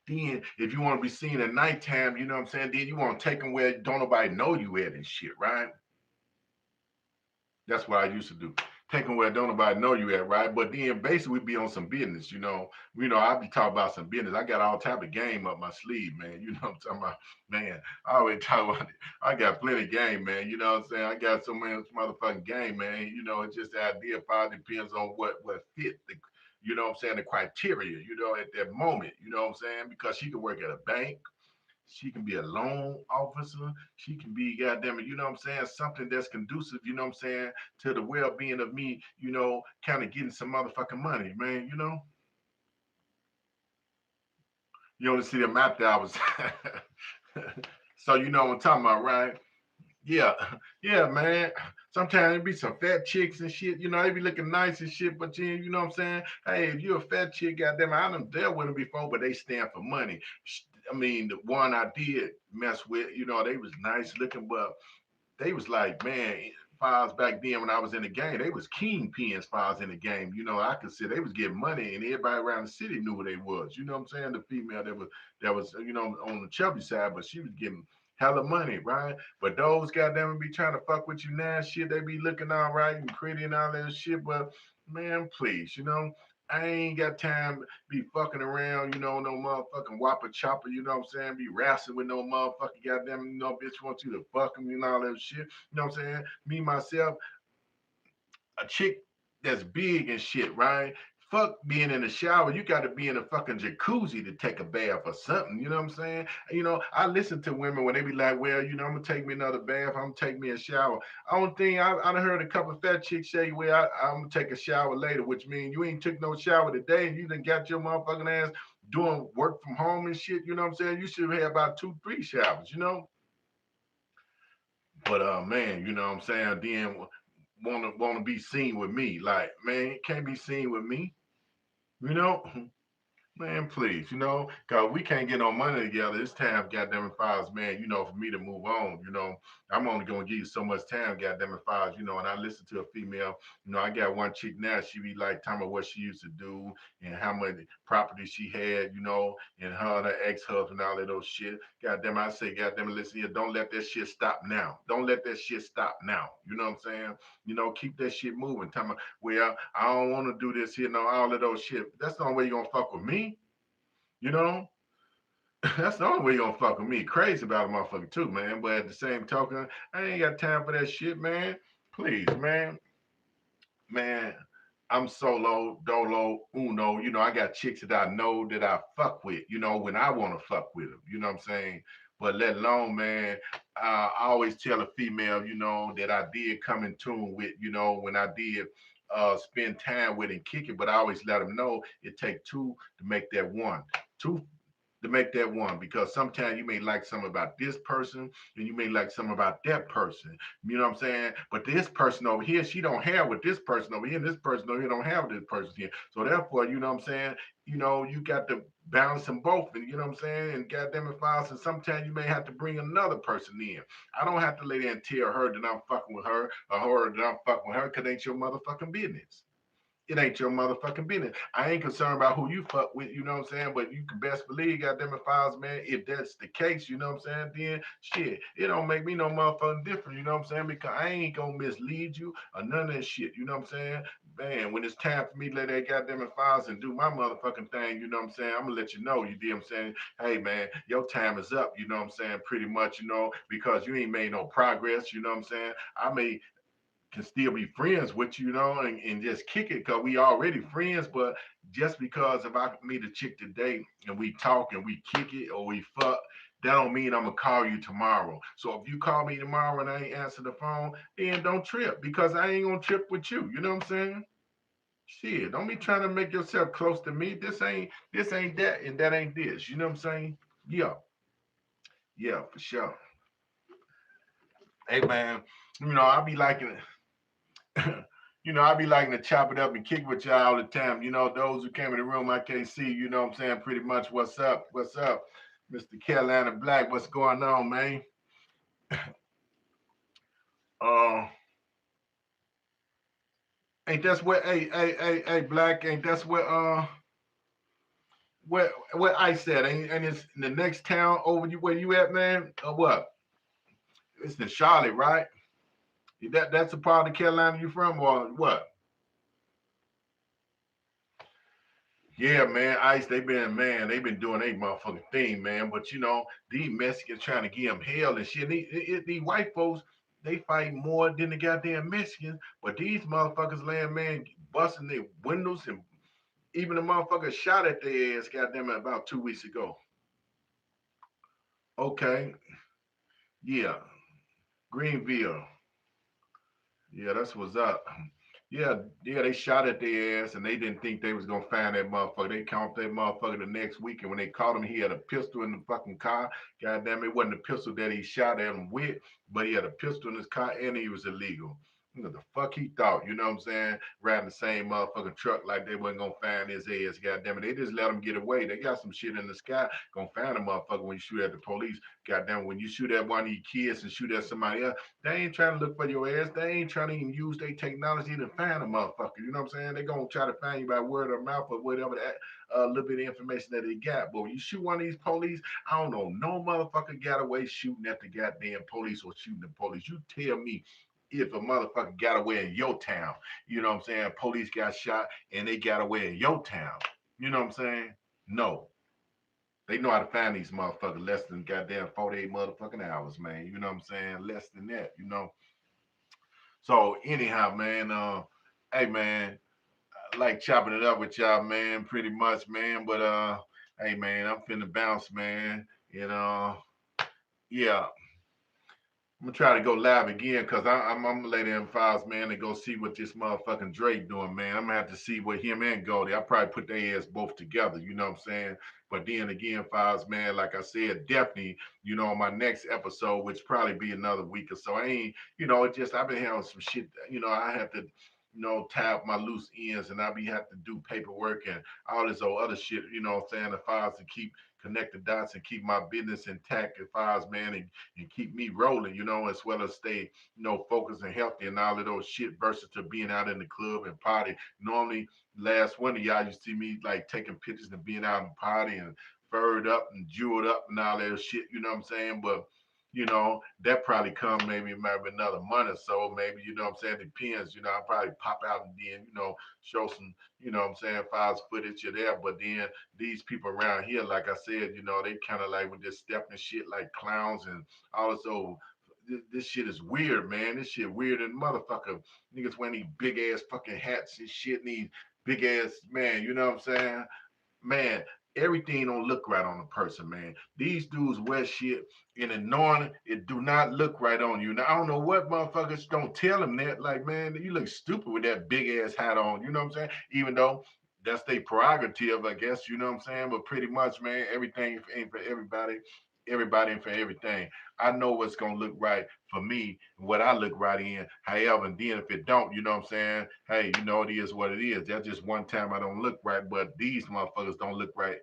Then if you want to be seen at nighttime, you know what I'm saying? Then you want to take them where don't nobody know you at and shit, right? That's what I used to do. taking where don't nobody know you at, right? But then basically we be on some business, you know. I be talking about some business. I got all type of game up my sleeve, man. You know what I'm talking about? Man, I always talk about it. I got plenty of game, man. You know what I'm saying? I got so much motherfucking game, man. It's just the idea probably depends on what fit the the criteria, at that moment, you know what I'm saying? Because she can work at a bank, she can be a loan officer. She can be, goddamn it, something that's conducive, to the well being of me, kind of getting some motherfucking money, man, You only see them out there. I was, so you know what I'm talking about, right? Yeah, yeah, man. Sometimes it be some fat chicks and shit. They be looking nice and shit, but you know what I'm saying? Hey, if you're a fat chick, goddamn, I done dealt with them before, but they stand for money. I mean, the one I did mess with, they was nice looking, but they was like, man, files back then when I was in the game, they was kingpins files in the game. I could see they was getting money and everybody around the city knew who they was. You know what I'm saying? The female that was on the chubby side, but she was getting hella money, right? But those goddamn be trying to fuck with you now, shit. They be looking all right and pretty and all that shit, but man, please, I ain't got time to be fucking around, no motherfucking whopper chopper, you know what I'm saying? Be wrestling with no motherfucking goddamn, bitch wants you to fuck him and all that shit. You know what I'm saying? Me, myself, a chick that's big and shit, right? Fuck being in the shower. You got to be in a fucking jacuzzi to take a bath or something. You know what I'm saying? I listen to women when they be like, well, I'm going to take me another bath. I'm going to take me a shower. Only thing I done heard a couple of fat chicks say, well, I'm going to take a shower later, which means you ain't took no shower today and you done got your motherfucking ass doing work from home and shit. You know what I'm saying? You should have about 2, 3 showers. But man, you know what I'm saying? Then wanna be seen with me. Like, man, can't be seen with me, you know? Man, please, cause we can't get no money together. It's time, goddamn it, files, man. For me to move on. I'm only gonna give you so much time, goddamn it, files. And I listen to a female. I got one chick now. She be like, talking about what she used to do and how much property she had, and her and her ex-husband, all of those shit. Goddamn, I say, goddamn it, listen here. Don't let that shit stop now. Don't let that shit stop now. You know what I'm saying? Keep that shit moving. Tell me, well, I don't want to do this here, all of those shit. That's the only way you gonna fuck with me. You know, that's the only way you're gonna fuck with me. Crazy about a motherfucker too, man. But at the same token, I ain't got time for that shit, man. Please, man. Man, I'm solo, dolo, uno. I got chicks that I know that I fuck with, when I wanna fuck with them. You know what I'm saying? But let alone, man, I always tell a female, that I did come in tune with, when I did spend time with and kick it, but I always let them know it take two to make that one. Two to make that one, because sometimes you may like something about this person and you may like something about that person. You know what I'm saying? But this person over here, she don't have with this person over here, and this person over here don't have with this person here. So therefore, you know what I'm saying? You got to balance them both, and you know what I'm saying? And goddamn it, files. And sometimes you may have to bring another person in. I don't have to lay there and tell her that I'm fucking with her or her that I'm fucking with her, because it ain't your motherfucking business. It ain't your motherfucking business. I ain't concerned about who you fuck with, you know what I'm saying? But you can best believe, goddamn it, files, man, if that's the case, you know what I'm saying? Then shit, it don't make me no motherfucking different, you know what I'm saying? Because I ain't gonna mislead you or none of that shit, you know what I'm saying? Man, when it's time for me to let that goddamn it files and do my motherfucking thing, you know what I'm saying? I'm gonna let you know, you know what I'm saying? Hey man, your time is up, you know what I'm saying? Pretty much, because you ain't made no progress, you know what I'm saying? I may can still be friends with you, and just kick it because we already friends. But just because if I meet a chick today and we talk and we kick it or we fuck, that don't mean I'm gonna call you tomorrow. So if you call me tomorrow and I ain't answer the phone, then don't trip, because I ain't gonna trip with you. You know what I'm saying? Shit, don't be trying to make yourself close to me. This ain't that, and that ain't this. You know what I'm saying? Yeah, yeah, for sure. Hey man, I be liking I be liking to chop it up and kick with y'all all the time. Those who came in the room I can't see, you know what I'm saying? Pretty much what's up? What's up? Mr. Carolina Black, what's going on, man? Uh ain't that's what hey Black, ain't that's where Ice at? Ain't it's in the next town over you where you at, man? Or what? It's in Charlotte, right? That's a part of Carolina you from or what? Yeah, man, ICE, they been doing a motherfucking thing, man. But these Mexicans trying to give them hell and shit. These white folks, they fight more than the goddamn Mexicans. But these motherfuckers, land man, busting their windows and even the motherfucker shot at their ass, goddamn it, about 2 weeks ago. Okay, yeah, Greenville. Yeah, that's what's up. Yeah, yeah, they shot at their ass and they didn't think they was gonna find that motherfucker. They caught that motherfucker the next week, and when they caught him, he had a pistol in the fucking car. Goddamn, it wasn't the pistol that he shot at him with, but he had a pistol in his car and he was illegal. You know the fuck he thought, you know what I'm saying? Riding the same motherfucking truck like they wasn't gonna find his ass, goddamn it. They just let him get away. They got some shit in the sky, gonna find a motherfucker when you shoot at the police. Goddamn, when you shoot at one of these kids and shoot at somebody else, they ain't trying to look for your ass. They ain't trying to even use their technology to find a motherfucker. You know what I'm saying? They gonna try to find you by word of mouth or whatever that little bit of information that they got. But when you shoot one of these police, I don't know, no motherfucker got away shooting at the goddamn police or shooting the police. You tell me if a motherfucker got away in your town, you know what I'm saying? Police got shot and they got away in your town. You know what I'm saying? No. They know how to find these motherfuckers less than goddamn 48 motherfucking hours, man. You know what I'm saying? Less than that. So anyhow, man, hey man, I like chopping it up with y'all, man, pretty much, man. But hey man, I'm finna bounce, man. Yeah, I'm gonna try to go live again because I'm gonna lay there in files, man, and go see what this motherfucking Drake doing, man. I'm gonna have to see what him and Goldie. I probably put their ass both together, you know what I'm saying? But then again, files, man, like I said, definitely, on my next episode, which probably be another week or so. I ain't, it just I've been having some shit, I have to. Tie up my loose ends and I be have to do paperwork and all this old other shit, what I'm saying, the files to keep connect the dots and keep my business intact as files, man, and keep me rolling, as well as stay, focused and healthy and all of those shit versus to being out in the club and party. Normally, last winter, y'all, you see me like taking pictures and being out and party and furred up and jeweled up and all that shit, you know what I'm saying? But that probably come maybe another month or so, maybe, you know what I'm saying? Depends, I'll probably pop out and then, show some, what I'm saying, files footage of there. But then these people around here, like I said, they kind of like with this stepping shit like clowns and all this old. This shit is weird, man. This shit weird and motherfucker. Niggas wearing these big ass fucking hats and shit, and these big ass man. You know what I'm saying? Man, everything don't look right on a person, man. These dudes wear shit and ignoring it do not look right on you. Now I don't know what motherfuckers don't tell them that. Like, man, you look stupid with that big ass hat on. You know what I'm saying? Even though that's their prerogative, I guess. You know what I'm saying? But pretty much, man, everything ain't for everybody. Everybody ain't for everything. I know what's gonna look right for me, what I look right in. However, and then if it don't, you know what I'm saying? Hey, it is what it is. That's just one time I don't look right, but these motherfuckers don't look right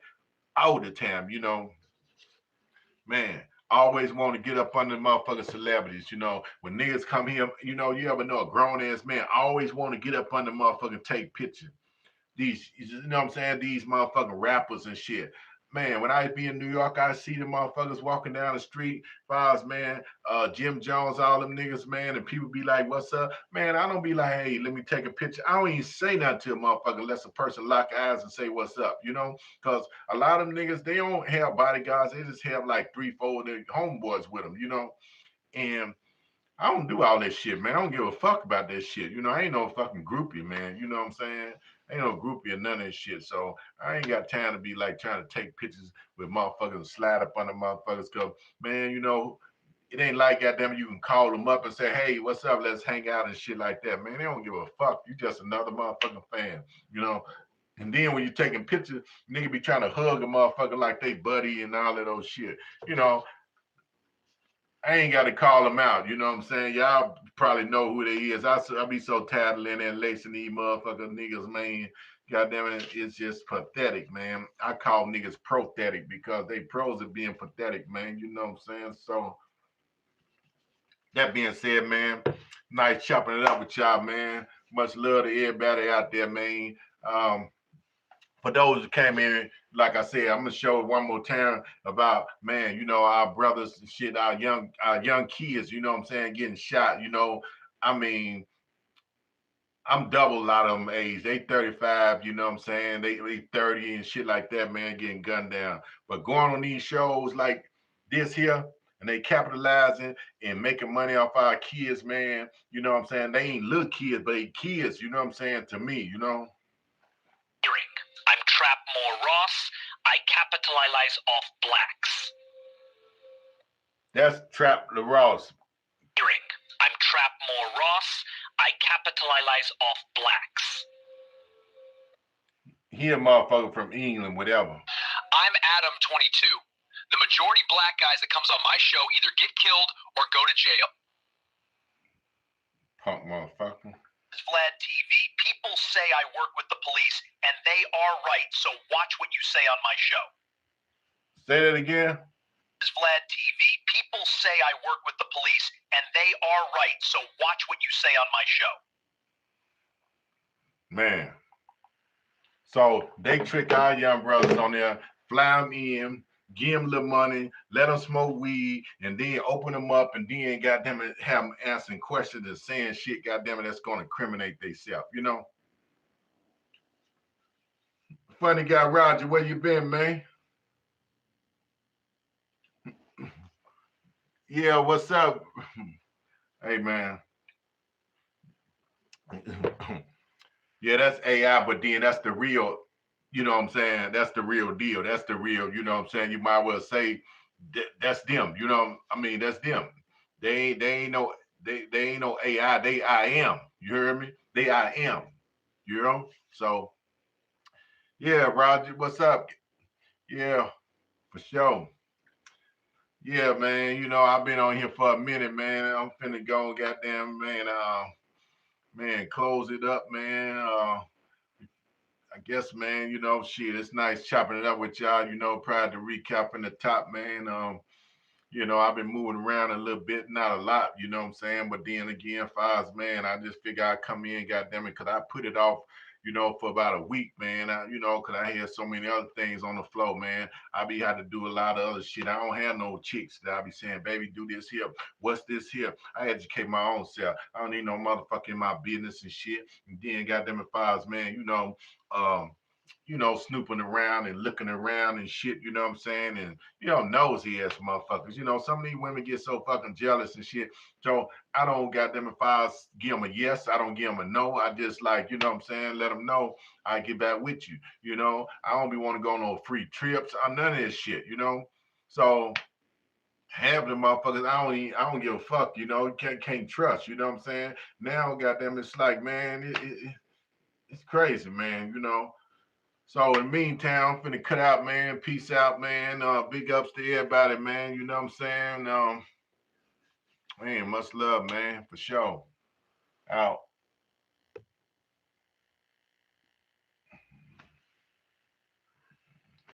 all the time, man. I always want to get up under motherfucking celebrities, When niggas come here, you ever know a grown ass man, I always want to get up under motherfucking take pictures. These, you know what I'm saying? These motherfucking rappers and shit. Man, when I be in New York, I see the motherfuckers walking down the street, files, man, Jim Jones, all them niggas, man, and people be like, what's up? Man, I don't be like, hey, let me take a picture. I don't even say nothing to a motherfucker unless a person lock eyes and say, what's up, Because a lot of them niggas, they don't have bodyguards. They just have like 3, 4 of their homeboys with them. And I don't do all that shit, man. I don't give a fuck about that shit. I ain't no fucking groupie, man. You know what I'm saying? I ain't no groupie or none of that shit. So I ain't got time to be like trying to take pictures with motherfuckers and slide up on the motherfuckers. Cause man, it ain't like goddamn you can call them up and say, hey, what's up? Let's hang out and shit like that. Man, they don't give a fuck. You just another motherfucking fan, you know. And then when you taking pictures, nigga be trying to hug a motherfucker like they buddy and all of those shit. You know, I ain't got to call them out. You know what I'm saying? Y'all probably know who they is. I be so tired of letting that lacing these motherfucker niggas, man. God damn it, it's just pathetic, man. I call niggas prothetic because they pros at being pathetic, man. You know what I'm saying? So that being said, man, nice chopping it up with y'all, man. Much love to everybody out there, man. Um, for those who came in, like I said, I'm gonna show it one more time about man, our brothers and shit, our young kids, you know what I'm saying, getting shot. I mean, I'm double a lot of them age. They 35, you know what I'm saying? They 30 and shit like that, man, getting gunned down. But going on these shows like this here, and they capitalizing and making money off our kids, man. You know what I'm saying? They ain't little kids, but they kids, you know what I'm saying, to me, you know? I'm Trapmore Ross. I capitalize off blacks. That's Trap Ross. I'm Trapmore Ross. I capitalize off blacks. He a motherfucker from England, whatever. I'm Adam 22. The majority black guys that comes on my show either get killed or go to jail. Punk motherfucker. Vlad TV. People say I work with the police, and they are right, so watch what you say on my show. Say that again. Vlad TV. People say I work with the police, and they are right, so watch what you say on my show. Man. So they trick our young brothers on there, fly them in, give them a little money, let them smoke weed, and then open them up, and then goddamn it, have them answering questions and saying shit, goddamn it, that's gonna incriminate themselves, you know? Funny guy Roger, where you been, man? Yeah, what's up? Hey, man. Yeah, that's AI, but then that's the real, you know what I'm saying? That's the real deal. That's the real, you know what I'm saying? You might well say that's them, you know? I mean, that's them. They ain't no they ain't no AI. They I am. You hear me? They I am. You know? So yeah, Roger, what's up? Yeah, for sure. Yeah, man. You know, I've been on here for a minute, man. I'm finna go, goddamn, man. Man, close it up, man. I guess, man, you know, shit, it's nice chopping it up with y'all. You know, prior to recapping the top, man. You know, I've been moving around a little bit, not a lot, you know what I'm saying? But then again, Fives, man, I just figure I'd come in, goddamn it, because I put it off, you know, for about a week, man. You know, because I had so many other things on the flow, man. I be had to do a lot of other shit. I don't have no chicks that I be saying, baby, do this here. What's this here? I educate my own self. I don't need no motherfucker in my business and shit. And then, goddamn it, Fives, man, um, snooping around and looking around and shit, you know what I'm saying? And nosy ass motherfuckers. You know, some of these women get so fucking jealous and shit. So I don't got them if I give them a yes, I don't give them a no. I just like, you know what I'm saying, let them know I get back with you. You know, I don't be want to go on no free trips or none of this shit, you know. So half of the motherfuckers, I don't give a fuck, you know, can't trust, you know what I'm saying? Now, goddamn, it's like, man, it's crazy, man, you know. So in the meantime, I'm finna cut out, man. Peace out, man. Big ups to everybody, man. You know what I'm saying? Man, much love, man, for sure. Out.